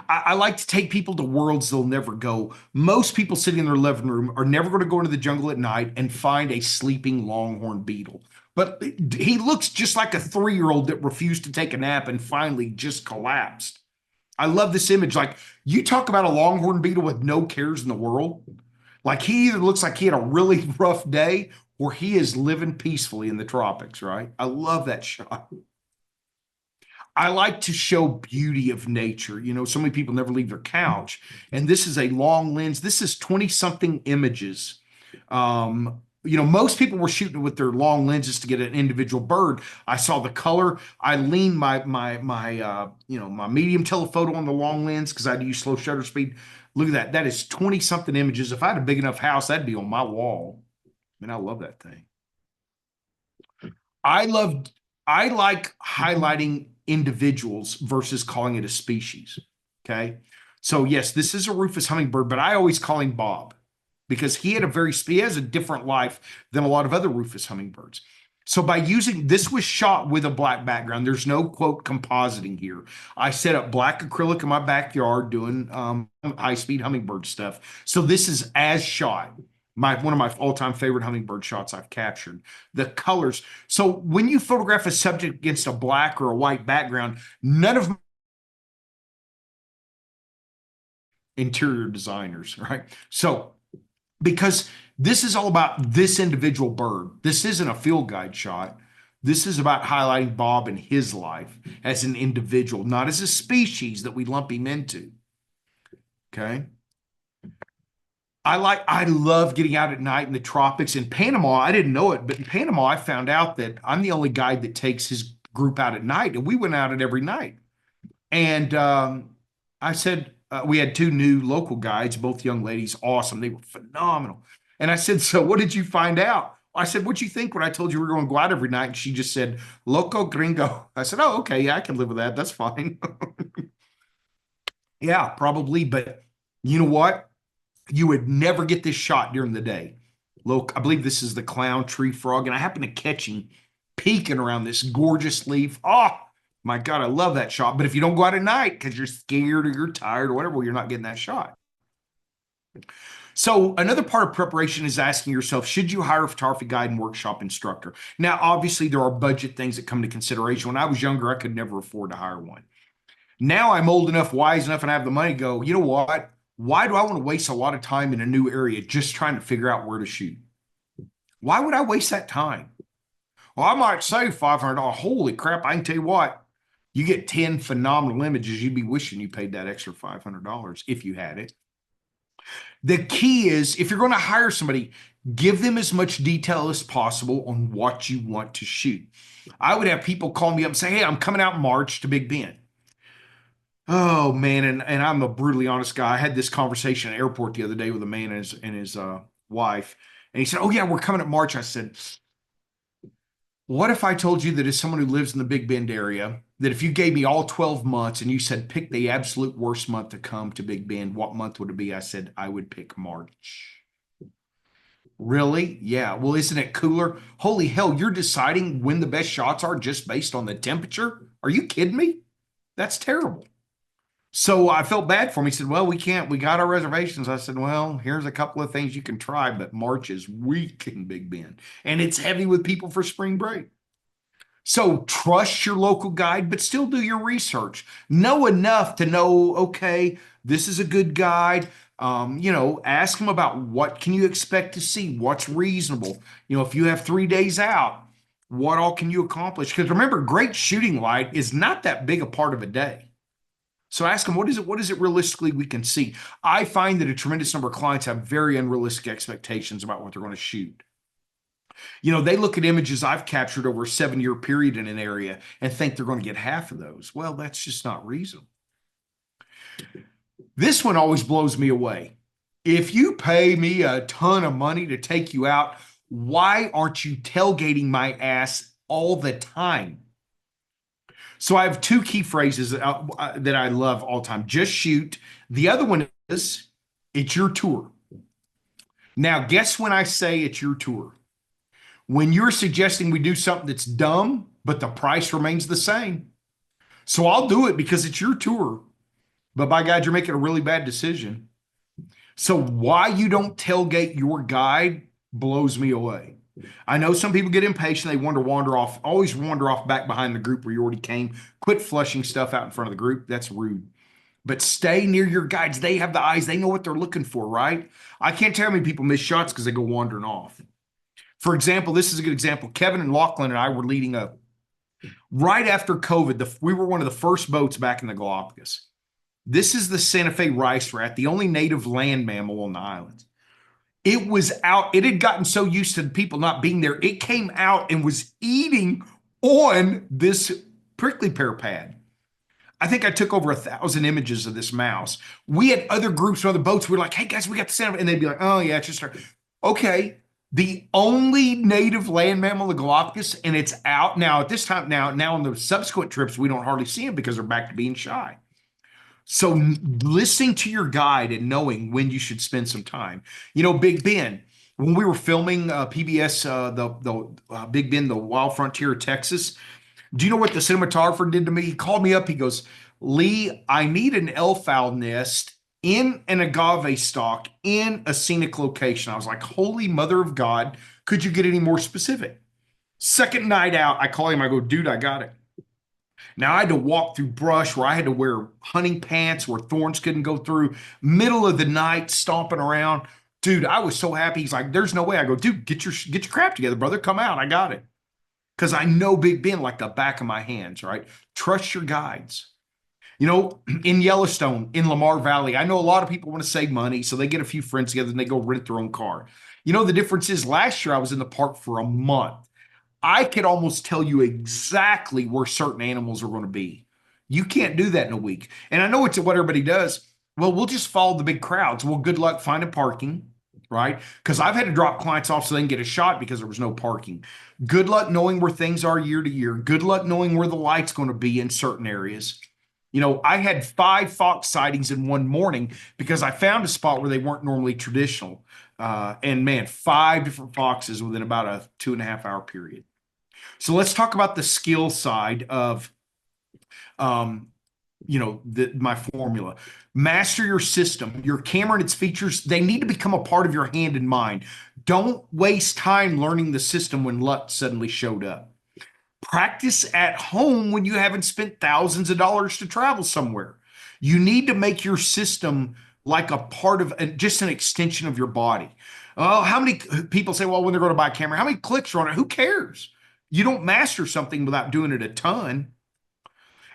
B: I like to take people to worlds they'll never go. Most people sitting in their living room are never going to go into the jungle at night and find a sleeping longhorn beetle. but he looks just like a 3-year-old that refused to take a nap and finally just collapsed. I love this image. Like, you talk about a longhorn beetle with no cares in the world. Like, he either looks like he had a really rough day or he is living peacefully in the tropics, right? I love that shot. I like to show beauty of nature. You know, so many people never leave their couch. And this is a long lens. This is 20 something images. You know, most people were shooting with their long lenses to get an individual bird. I saw the color. I leaned my medium telephoto on the long lens because I'd use slow shutter speed. Look at that. That is 20 something images. If I had a big enough house, that'd be on my wall. I mean, I love that thing. I loved, I like highlighting individuals versus calling it a species. Okay. So yes, this is a rufous hummingbird, but I always call him Bob because he has a different life than a lot of other rufous hummingbirds. So by using, this was shot with a black background. There's no quote compositing here. I set up black acrylic in my backyard doing high speed hummingbird stuff. So this is as shot. One of my all-time favorite hummingbird shots I've captured. The colors. So when you photograph a subject against a black or a white background, none of interior designers, right? So because this is all about this individual bird. This isn't a field guide shot. This is about highlighting Bob and his life as an individual, not as a species that we lump him into. Okay. I love getting out at night in the tropics. In Panama, I didn't know it, but in Panama, I found out that I'm the only guide that takes his group out at night, and we went out at every night. And I said, we had 2 new local guides, both young ladies, awesome. They were phenomenal. And I said, so what did you find out? I said, what'd you think when I told you we were going to go out every night? And she just said, loco gringo. I said, oh, okay, yeah, I can live with that. That's fine. Yeah, probably. But you know what? You would never get this shot during the day. Look, I believe this is the clown tree frog, and I happen to catch him peeking around this gorgeous leaf. Oh, my God, I love that shot. But if you don't go out at night because you're scared or you're tired or whatever, well, you're not getting that shot. So another part of preparation is asking yourself, should you hire a photography guide and workshop instructor? Now, obviously, there are budget things that come into consideration. When I was younger, I could never afford to hire one. Now I'm old enough, wise enough, and I have the money to go, you know what? Why do I want to waste a lot of time in a new area just trying to figure out where to shoot? Why would I waste that time? Well, I might save $500. Holy crap. I can tell you what, you get 10 phenomenal images. You'd be wishing you paid that extra $500 if you had it. The key is if you're going to hire somebody, give them as much detail as possible on what you want to shoot. I would have people call me up and say, hey, I'm coming out in March to Big Bend. Oh man, and I'm a brutally honest guy. I had this conversation at the airport the other day with a man and his wife, and he said, "Oh yeah, we're coming at March." I said, "What if I told you that as someone who lives in the Big Bend area, that if you gave me all 12 months and you said pick the absolute worst month to come to Big Bend, what month would it be?" I said, "I would pick March." Really? Yeah. Well, isn't it cooler? Holy hell, you're deciding when the best shots are just based on the temperature? Are you kidding me? That's terrible. So I felt bad for him. He said, well, we can't, we got our reservations. I said, well, here's a couple of things you can try, but March is weak in Big Bend and it's heavy with people for spring break. So trust your local guide, but still do your research. Know enough to know, okay, this is a good guide. Ask them about what can you expect to see? What's reasonable? If you have 3 days out, what all can you accomplish? Because remember, great shooting light is not that big a part of a day. So ask them, what is it realistically we can see? I find that a tremendous number of clients have very unrealistic expectations about what they're going to shoot. They look at images I've captured over a 7-year period in an area and think they're going to get half of those. Well, that's just not reasonable. This one always blows me away. If you pay me a ton of money to take you out, why aren't you tailgating my ass all the time? So I have 2 key phrases that I love all the time. Just shoot. The other one is, it's your tour. Now, guess when I say it's your tour? When you're suggesting we do something that's dumb, but the price remains the same. So I'll do it because it's your tour. But by God, you're making a really bad decision. So why you don't tailgate your guide blows me away. I know some people get impatient. They wander off, always wander off back behind the group where you already came. Quit flushing stuff out in front of the group. That's rude. But stay near your guides. They have the eyes. They know what they're looking for, right? I can't tell how many people miss shots because they go wandering off. For example, this is a good example. Kevin and Lachlan and I were leading up right after COVID. We were one of the first boats back in the Galapagos. This is the Santa Fe rice rat, the only native land mammal on the islands. It was out. It had gotten so used to the people not being there. It came out and was eating on this prickly pear pad. I think I took over 1,000 images of this mouse. We had other groups from other boats. We were like, hey guys, we got the Santa Fe. And they'd be like, oh yeah, it's just her. Okay. The only native land mammal of the Galapagos, and it's out now at this time. Now on the subsequent trips, we don't hardly see them because they're back to being shy. So listening to your guide and knowing when you should spend some time. You know, Big Ben, when we were filming PBS, the Big Ben, the Wild Frontier of Texas, do you know what the cinematographer did to me? He called me up. He goes, Lee, I need an elf-owl nest in an agave stalk in a scenic location. I was like, holy mother of God, could you get any more specific? Second night out, I call him. I go, dude, I got it. Now I had to walk through brush where I had to wear hunting pants where thorns couldn't go through, middle of the night, stomping around. Dude, I was so happy. He's like, there's no way. I go, dude, get your crap together, brother. Come out. I got it. Because I know Big Ben like the back of my hands, right? Trust your guides. You know, in Yellowstone, in Lamar Valley, I know a lot of people want to save money, so they get a few friends together and they go rent their own car. You know, the difference is last year I was in the park for a month. I could almost tell you exactly where certain animals are going to be. You can't do that in a week. And I know it's what everybody does. Well, we'll just follow the big crowds. Well, good luck finding parking, right? Because I've had to drop clients off so they can get a shot because there was no parking. Good luck knowing where things are year to year. Good luck knowing where the light's going to be in certain areas. You know, I had 5 fox sightings in one morning because I found a spot where they weren't normally traditional. And man, 5 different foxes within about a 2.5 hour period. So let's talk about the skill side of, my formula. Master your system, your camera and its features. They need to become a part of your hand and mind. Don't waste time learning the system when luck suddenly showed up. Practice at home when you haven't spent thousands of dollars to travel somewhere. You need to make your system like a part of just an extension of your body. Oh, how many people say, well, when they're going to buy a camera, how many clicks are on it? Who cares? You don't master something without doing it a ton.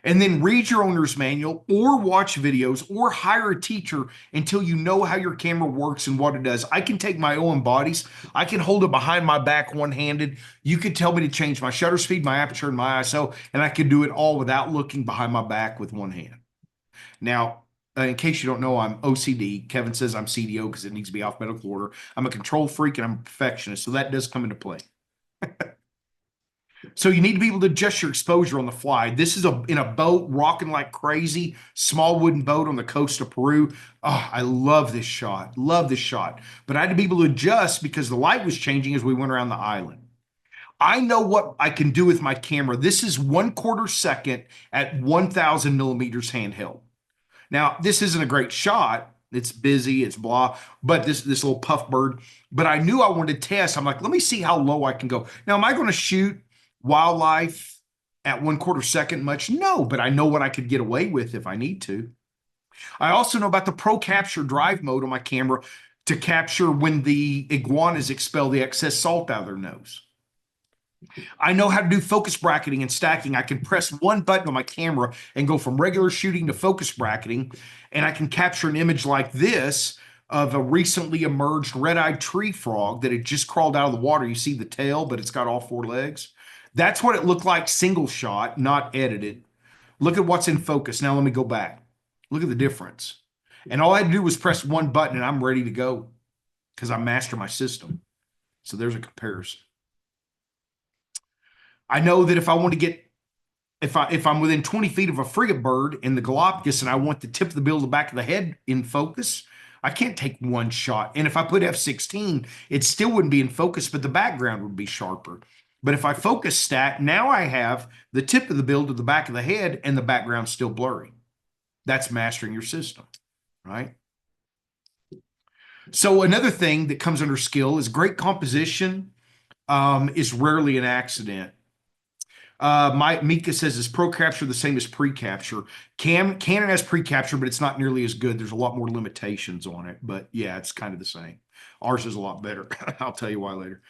B: And then read your owner's manual or watch videos or hire a teacher until you know how your camera works and what it does. I can take my own bodies. I can hold it behind my back one-handed. You could tell me to change my shutter speed, my aperture, and my ISO, and I could do it all without looking behind my back with one hand. Now, in case you don't know, I'm OCD. Kevin says I'm CDO because it needs to be alphabetical order. I'm a control freak and I'm a perfectionist, so that does come into play. So you need to be able to adjust your exposure on the fly. This is in a boat rocking like crazy, small wooden boat on the coast of Peru. Oh, I love this shot. Love this shot. But I had to be able to adjust because the light was changing as we went around the island. I know what I can do with my camera. This is 1/4 second at 1,000 millimeters handheld. Now, this isn't a great shot. It's busy, it's blah, but this little puff bird. But I knew I wanted to test. I'm like, let me see how low I can go. Now, am I going to shoot wildlife at 1/4 second much? No, but I know what I could get away with if I need to. I also know about the Pro Capture drive mode on my camera to capture when the iguanas expel the excess salt out of their nose. I know how to do focus bracketing and stacking. I can press one button on my camera and go from regular shooting to focus bracketing, and I can capture an image like this of a recently emerged red-eyed tree frog that had just crawled out of the water. You see the tail, but it's got all 4 legs. That's what it looked like single shot, not edited. Look at what's in focus. Now let me go back. Look at the difference. And all I had to do was press one button and I'm ready to go because I master my system. So there's a comparison. I know that if I want to get, if I'm within 20 feet of a frigate bird in the Galapagos and I want the tip of the bill, the back of the head in focus, I can't take one shot. And if I put F16, it still wouldn't be in focus, but the background would be sharper. But if I focus stack, now I have the tip of the bill to the back of the head and the background still blurry. That's mastering your system, right? So another thing that comes under skill is great composition, is rarely an accident. Mika says, is pro capture the same as pre-capture? Canon has pre-capture, but it's not nearly as good. There's a lot more limitations on it, but yeah, it's kind of the same. Ours is a lot better. I'll tell you why later.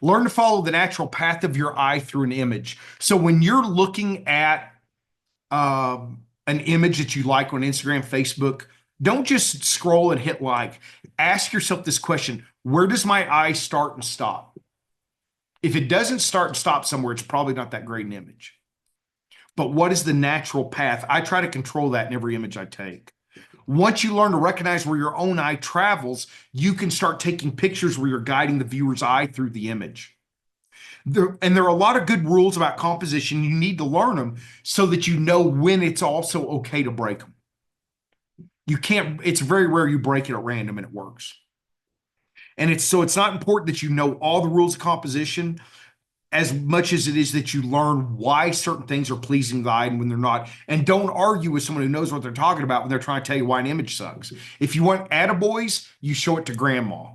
B: Learn to follow the natural path of your eye through an image. So when you're looking at an image that you like on Instagram, Facebook, don't just scroll and hit like. Ask yourself this question: where does my eye start and stop? If it doesn't start and stop somewhere, it's probably not that great an image. But what is the natural path? I try to control that in every image I take. Once you learn to recognize where your own eye travels, you can start taking pictures where you're guiding the viewer's eye through the image. There are a lot of good rules about composition. You need to learn them so that you know when it's also okay to break them. You can't, it's very rare you break it at random and it works. And it's not important that you know all the rules of composition as much as it is that you learn why certain things are pleasing to the eye and when they're not. And don't argue with someone who knows what they're talking about when they're trying to tell you why an image sucks. If you want attaboys, you show it to grandma.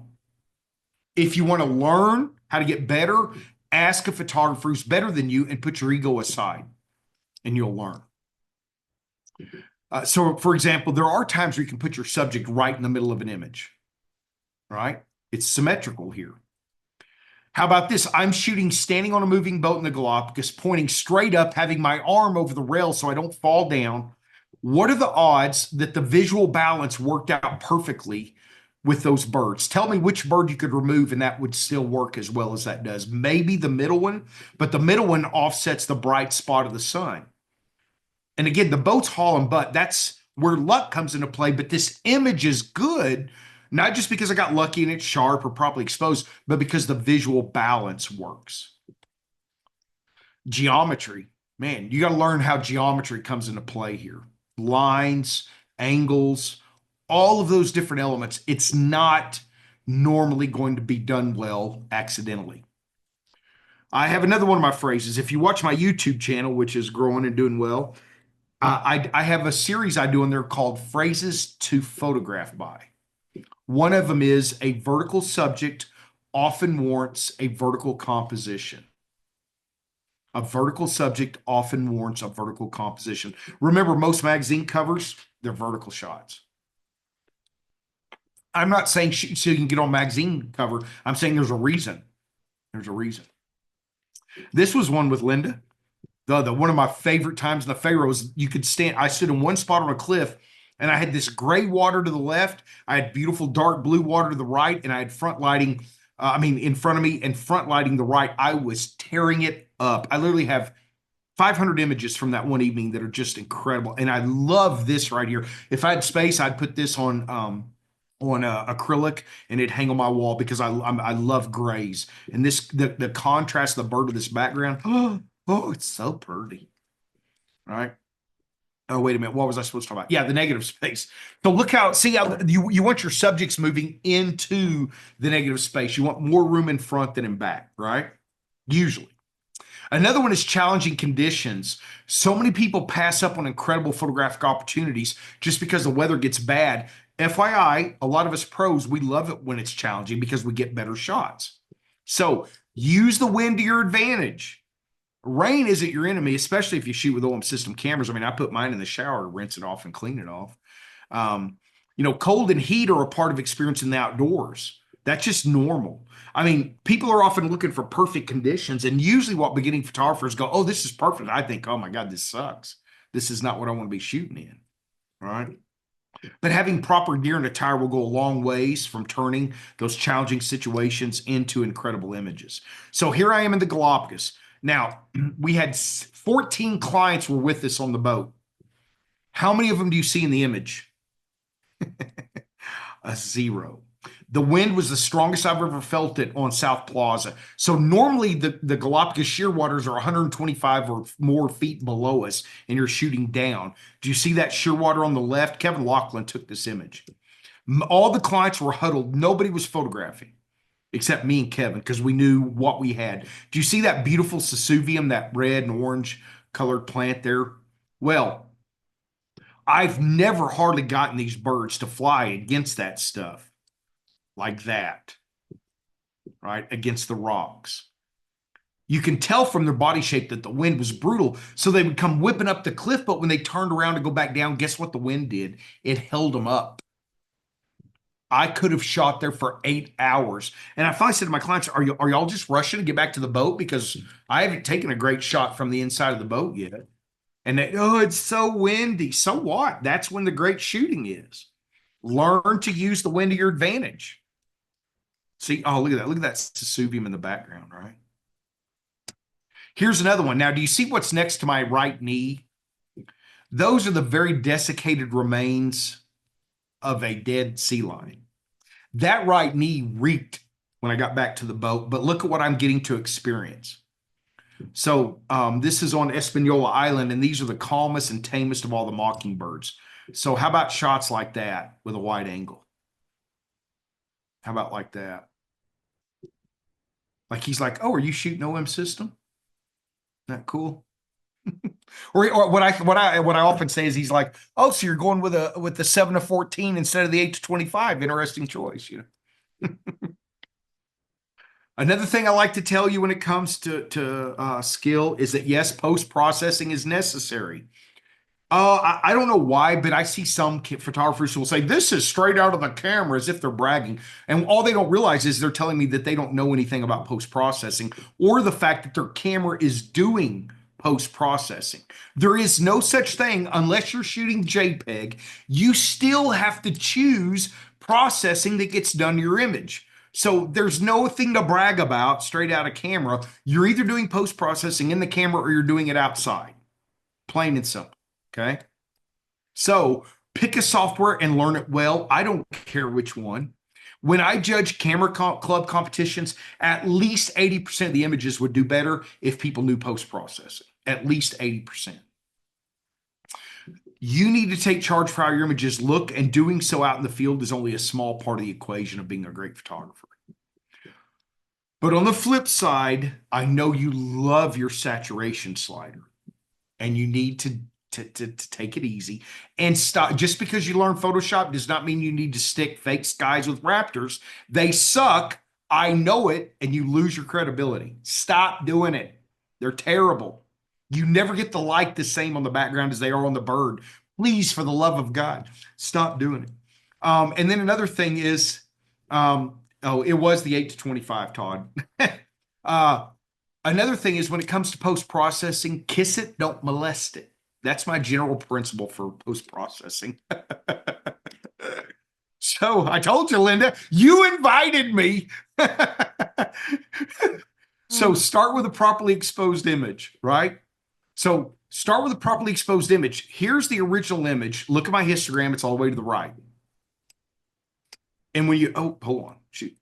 B: If you want to learn how to get better, ask a photographer who's better than you and put your ego aside, and you'll learn. So, for example, there are times where you can put your subject right in the middle of an image, right? It's symmetrical here. How about this? I'm shooting standing on a moving boat in the Galapagos, pointing straight up, having my arm over the rail so I don't fall down. What are the odds that the visual balance worked out perfectly with those birds? Tell me which bird you could remove and that would still work as well as that does. Maybe the middle one, but the middle one offsets the bright spot of the sun. And again, the boat's hauling butt. That's where luck comes into play. But this image is good, not just because I got lucky and it's sharp or properly exposed, but because the visual balance works. Geometry. Man, you got to learn how geometry comes into play here. Lines, angles, all of those different elements. It's not normally going to be done well accidentally. I have another one of my phrases. If you watch my YouTube channel, which is growing and doing well, I have a series I do in there called Phrases to Photograph By. One of them is a vertical subject often warrants a vertical composition. A vertical subject often warrants a vertical composition. Remember, most magazine covers, they're vertical shots. I'm not saying so you can get on magazine cover. I'm saying there's a reason. There's a reason. This was one with Linda. The one of my favorite times in the Pharaohs, you could stand. I stood in one spot on a cliff, and I had this gray water to the left. I had beautiful dark blue water to the right, and I had front lighting. In front of me and front lighting the right. I was tearing it up. I literally have 500 images from that one evening that are just incredible, and I love this right here. If I had space, I'd put this on acrylic and it'd hang on my wall because I love grays and the contrast of the bird with this background. Oh, it's so pretty. All right. Oh, wait a minute. What was I supposed to talk about? Yeah, the negative space. So look how, see how you want your subjects moving into the negative space. You want more room in front than in back, right? Usually. Another one is challenging conditions. So many people pass up on incredible photographic opportunities just because the weather gets bad. FYI, a lot of us pros, we love it when it's challenging because we get better shots. So use the wind to your advantage. Rain isn't your enemy, especially if you shoot with OM system cameras. I mean, I put mine in the shower to rinse it off and clean it off. Cold and heat are a part of experiencing the outdoors. That's just normal. I mean, people are often looking for perfect conditions, and usually what beginning photographers go, oh, this is perfect. I think, oh my God, this sucks. This is not what I want to be shooting in, all right? But having proper gear and attire will go a long ways from turning those challenging situations into incredible images. So here I am in the Galapagos. Now, we had 14 clients were with us on the boat. How many of them do you see in the image? A zero. The wind was the strongest I've ever felt it on South Plaza. So normally the Galapagos shearwaters are 125 or more feet below us and you're shooting down. Do you see that shearwater on the left? Kevin Lachlan took this image. All the clients were huddled. Nobody was photographing except me and Kevin because we knew what we had. Do you see that beautiful Sesuvium, that red and orange colored plant there? Well, I've never hardly gotten these birds to fly against that stuff like that. right, against the rocks. You can tell from their body shape that the wind was brutal. So they would come whipping up the cliff, but when they turned around to go back down, guess what the wind did? It held them up. I could have shot there for 8 hours. And I finally said to my clients, are y'all just rushing to get back to the boat? Because I haven't taken a great shot from the inside of the boat yet. And they, oh, it's so windy. So what? That's when the great shooting is. Learn to use the wind to your advantage. See, oh, look at that. Look at that Sesuvium in the background, right? Here's another one. Now, do you see what's next to my right knee? Those are the very desiccated remains of a dead sea lion. That right knee reeked when I got back to the boat, but look at what I'm getting to experience. So this is on Espanola Island, and these are the calmest and tamest of all the mockingbirds. So how about shots like that with a wide angle? How about like that? Like he's like, oh, are you shooting OM system? Isn't that cool? Or what I often say is he's like, oh, so you're going with the 7-14 instead of the 8-25. Interesting choice, you know. Another thing I like to tell you when it comes to skill is that yes, post-processing is necessary. I don't know why, but I see some photographers who will say, this is straight out of the camera as if they're bragging. And all they don't realize is they're telling me that they don't know anything about post-processing or the fact that their camera is doing post-processing. There is no such thing unless you're shooting JPEG. You still have to choose processing that gets done to your image. So there's no thing to brag about straight out of camera. You're either doing post-processing in the camera or you're doing it outside. Plain and simple. Okay. So pick a software and learn it well. I don't care which one. When I judge camera club competitions, at least 80% of the images would do better if people knew post-processing. At least 80%. You need to take charge for how your images look, and doing so out in the field is only a small part of the equation of being a great photographer. But on the flip side, I know you love your saturation slider, and you need to take it easy and stop. Just because you learn Photoshop does not mean you need to stick fake skies with raptors. They suck. I know it. And you lose your credibility. Stop doing it. They're terrible. You never get the light the same on the background as they are on the bird. Please, for the love of God, stop doing it. And then another thing is, it was the 8-25, Todd. Another thing is when it comes to post-processing, kiss it, don't molest it. That's my general principle for post-processing. So I told you, Linda, you invited me. So start with a properly exposed image, right? So start with a properly exposed image. Here's the original image. Look at my histogram. It's all the way to the right. And when you, oh, hold on, shoot.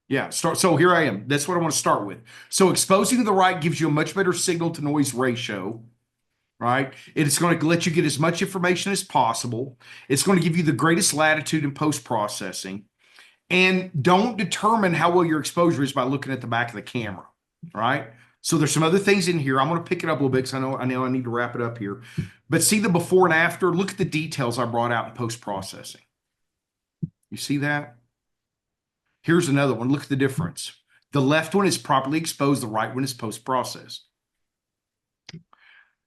B: Yeah, so here I am. That's what I want to start with. So exposing to the right gives you a much better signal to noise ratio. Right? It's going to let you get as much information as possible. It's going to give you the greatest latitude in post-processing. And don't determine how well your exposure is by looking at the back of the camera, right? So there's some other things in here. I'm going to pick it up a little bit because I know I need to wrap it up here. But see the before and after. Look at the details I brought out in post-processing. You see that? Here's another one. Look at the difference. The left one is properly exposed. The right one is post-processed.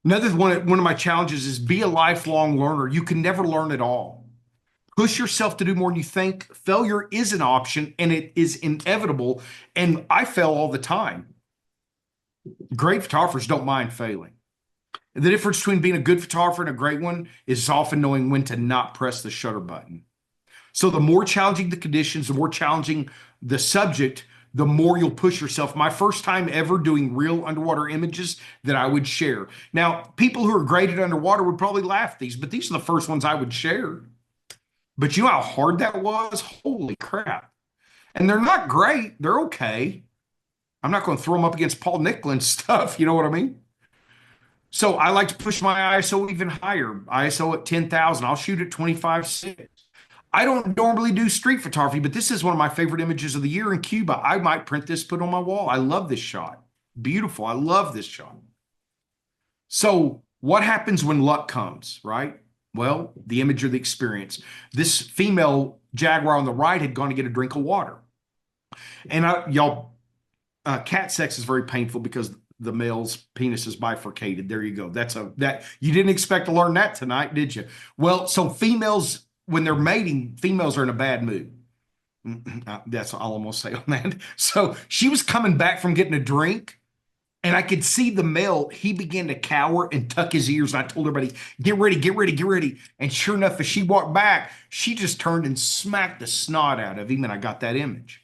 B: Another one of my challenges is be a lifelong learner. You can never learn it all. Push yourself to do more than you think. Failure is an option and it is inevitable. And I fail all the time. Great photographers don't mind failing. The difference between being a good photographer and a great one is often knowing when to not press the shutter button. So the more challenging the conditions, the more challenging the subject, the more you'll push yourself. My first time ever doing real underwater images that I would share. Now, people who are great at underwater would probably laugh at these, but these are the first ones I would share. But you know how hard that was? Holy crap. And they're not great. They're okay. I'm not going to throw them up against Paul Nickell and stuff. You know what I mean? So I like to push my ISO even higher. ISO at 10,000. I'll shoot at 25.6. I don't normally do street photography, but this is one of my favorite images of the year in Cuba. I might print this, put on my wall. I love this shot. Beautiful. I love this shot. So what happens when luck comes, right? Well, the image or the experience. This female jaguar on the right had gone to get a drink of water. And y'all, cat sex is very painful because the male's penis is bifurcated. There you go. That you didn't expect to learn that tonight, did you? Well, so females, when they're mating, females are in a bad mood. That's all I'm gonna say on that. So she was coming back from getting a drink, and I could see the male. He began to cower and tuck his ears. And I told everybody, "Get ready, get ready, get ready." And sure enough, as she walked back, she just turned and smacked the snot out of him, and I got that image.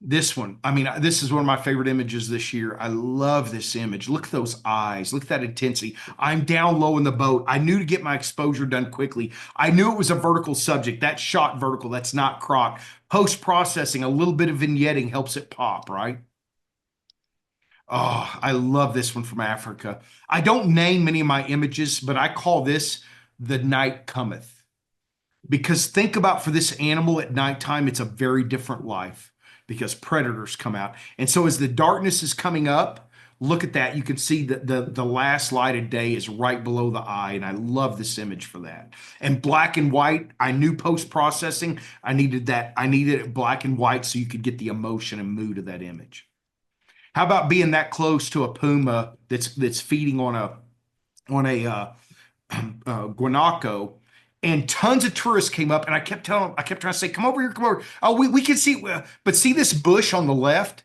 B: This one, I mean, this is one of my favorite images this year. I love this image. Look at those eyes. Look at that intensity. I'm down low in the boat. I knew to get my exposure done quickly. I knew it was a vertical subject. That's shot vertical. That's not cropped. Post-processing, a little bit of vignetting helps it pop, right? Oh, I love this one from Africa. I don't name many of my images, but I call this the night cometh. Because think about, for this animal at nighttime, it's a very different life because predators come out. And so as the darkness is coming up, look at that. You can see that the last light of day is right below the eye. And I love this image for that. And black and white, I knew post-processing, I needed that. I needed it black and white so you could get the emotion and mood of that image. How about being that close to a puma that's feeding on a guanaco, and tons of tourists came up, and I kept trying to say, "Come over here, come over." Oh, we can see, but see this bush on the left?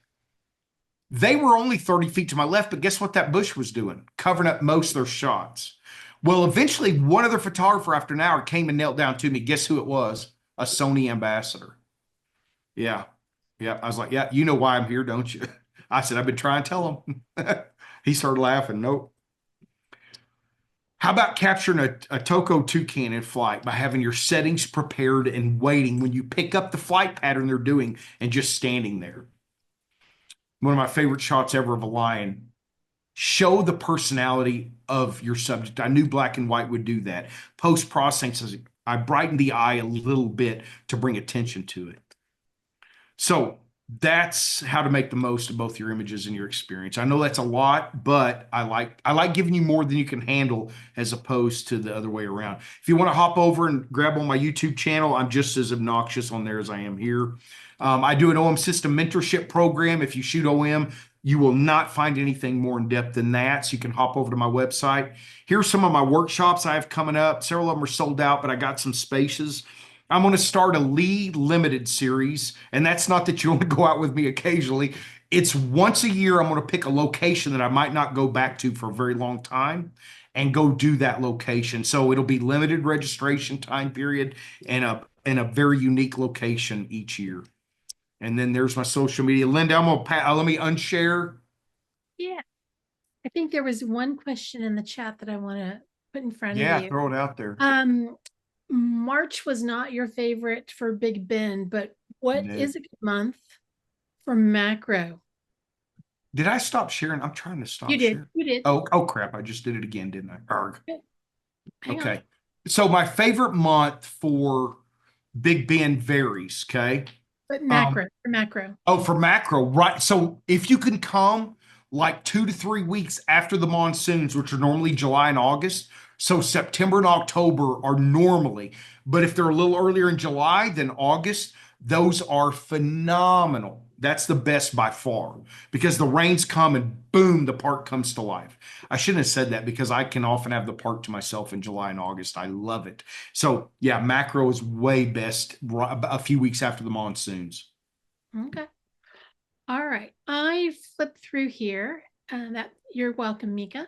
B: They were only 30 feet to my left, but guess what that bush was doing? Covering up most of their shots. Well, eventually, one other photographer after an hour came and knelt down to me. Guess who it was? A Sony ambassador. Yeah, yeah. I was like, "Yeah, you know why I'm here, don't you?" I said, "I've been trying to tell him." He started laughing. Nope. How about capturing a Toko toucan in flight by having your settings prepared and waiting when you pick up the flight pattern they're doing and just standing there? One of my favorite shots ever of a lion. Show the personality of your subject. I knew black and white would do that. Post processing says I brightened the eye a little bit to bring attention to it. So that's how to make the most of both your images and your experience. I know that's a lot, but I like giving you more than you can handle as opposed to the other way around. If you want to hop over and grab on my YouTube channel, I'm just as obnoxious on there as I am here. I do an OM system mentorship program. If you shoot OM, you will not find anything more in depth than that. So you can hop over to my website. Here's some of my workshops I have coming up. Several of them are sold out, but I got some spaces. I'm going to start a Lee Limited series, and that's not that you want to go out with me occasionally. It's once a year. I'm going to pick a location that I might not go back to for a very long time and go do that location. So it'll be limited registration time period and a very unique location each year. And then there's my social media. Linda, let me unshare.
A: Yeah. I think there was one question in the chat that I want to put in front of
B: Yeah,
A: you.
B: throw it out there.
A: March was not your favorite for Big Bend, but what
B: No.
A: is a good month for macro?
B: Did I stop sharing? I'm trying to stop
A: You did.
B: sharing.
A: You did.
B: Oh crap. I just did it again, didn't I? Arg.
A: Hang on.
B: Okay. So my favorite month for Big Bend varies. Okay.
A: But
B: Um,
A: macro, for macro.
B: oh, for macro, right. So if you can come like 2 to 3 weeks after the monsoons, which are normally July and August. So September and October are normally, but if they're a little earlier in July than August, those are phenomenal. That's the best by far because the rains come and boom, the park comes to life. I shouldn't have said that because I can often have the park to myself in July and August. I love it. So yeah, macro is way best a few weeks after the monsoons.
A: Okay. All right. I flipped through here. That you're welcome, Mika.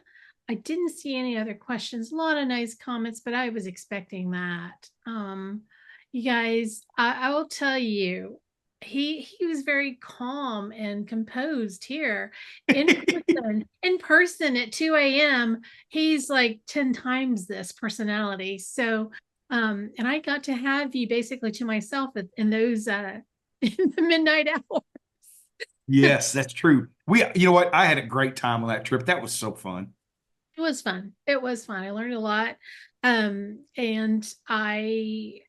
A: I didn't see any other questions. A lot of nice comments, but I was expecting that. You guys, I will tell you, he was very calm and composed here in person. In person at 2 a.m., he's like 10 times this personality. So, and I got to have you basically to myself in those in the midnight hour.
B: Yes, that's true. You know what? I had a great time on that trip. That was so fun.
A: It was fun. It was fun. I learned a lot. And I'm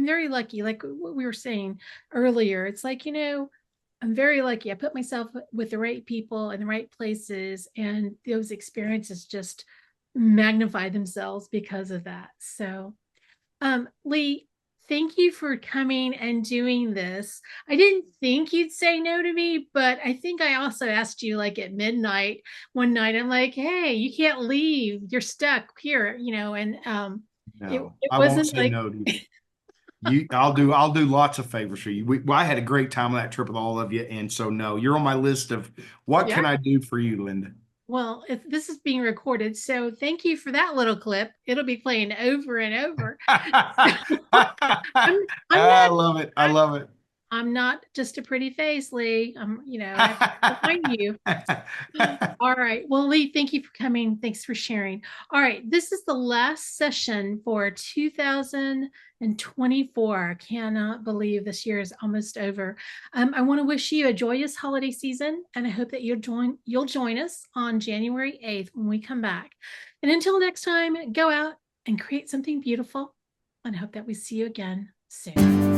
A: very lucky, like what we were saying earlier. It's like, I'm very lucky. I put myself with the right people in the right places, and those experiences just magnify themselves because of that. So, Lee, Thank you for coming and doing this. I didn't think you'd say no to me, but I think I also asked you like at midnight one night. I'm like, hey, you can't leave. You're stuck here, and it,
B: No,
A: it
B: I won't
A: wasn't
B: say
A: like
B: no to you. I'll do lots of favors for you. Well, I had a great time on that trip with all of you, and so no, you're on my list of what
A: yeah.
B: can I do for you, Linda.
A: Well, if this is being recorded, so thank you for that little clip. It'll be playing over and over. I'm I'm
B: I
A: not
B: love it. I
A: I,
B: love it.
A: I'm not just a pretty face, Lee. I have to remind you. All right. Well, Lee, thank you for coming. Thanks for sharing. All right. This is the last session for 2024. I cannot believe this year is almost over. I want to wish you a joyous holiday season, and I hope that you'll join us on January 8th when we come back. And until next time, go out and create something beautiful, and hope that we see you again soon.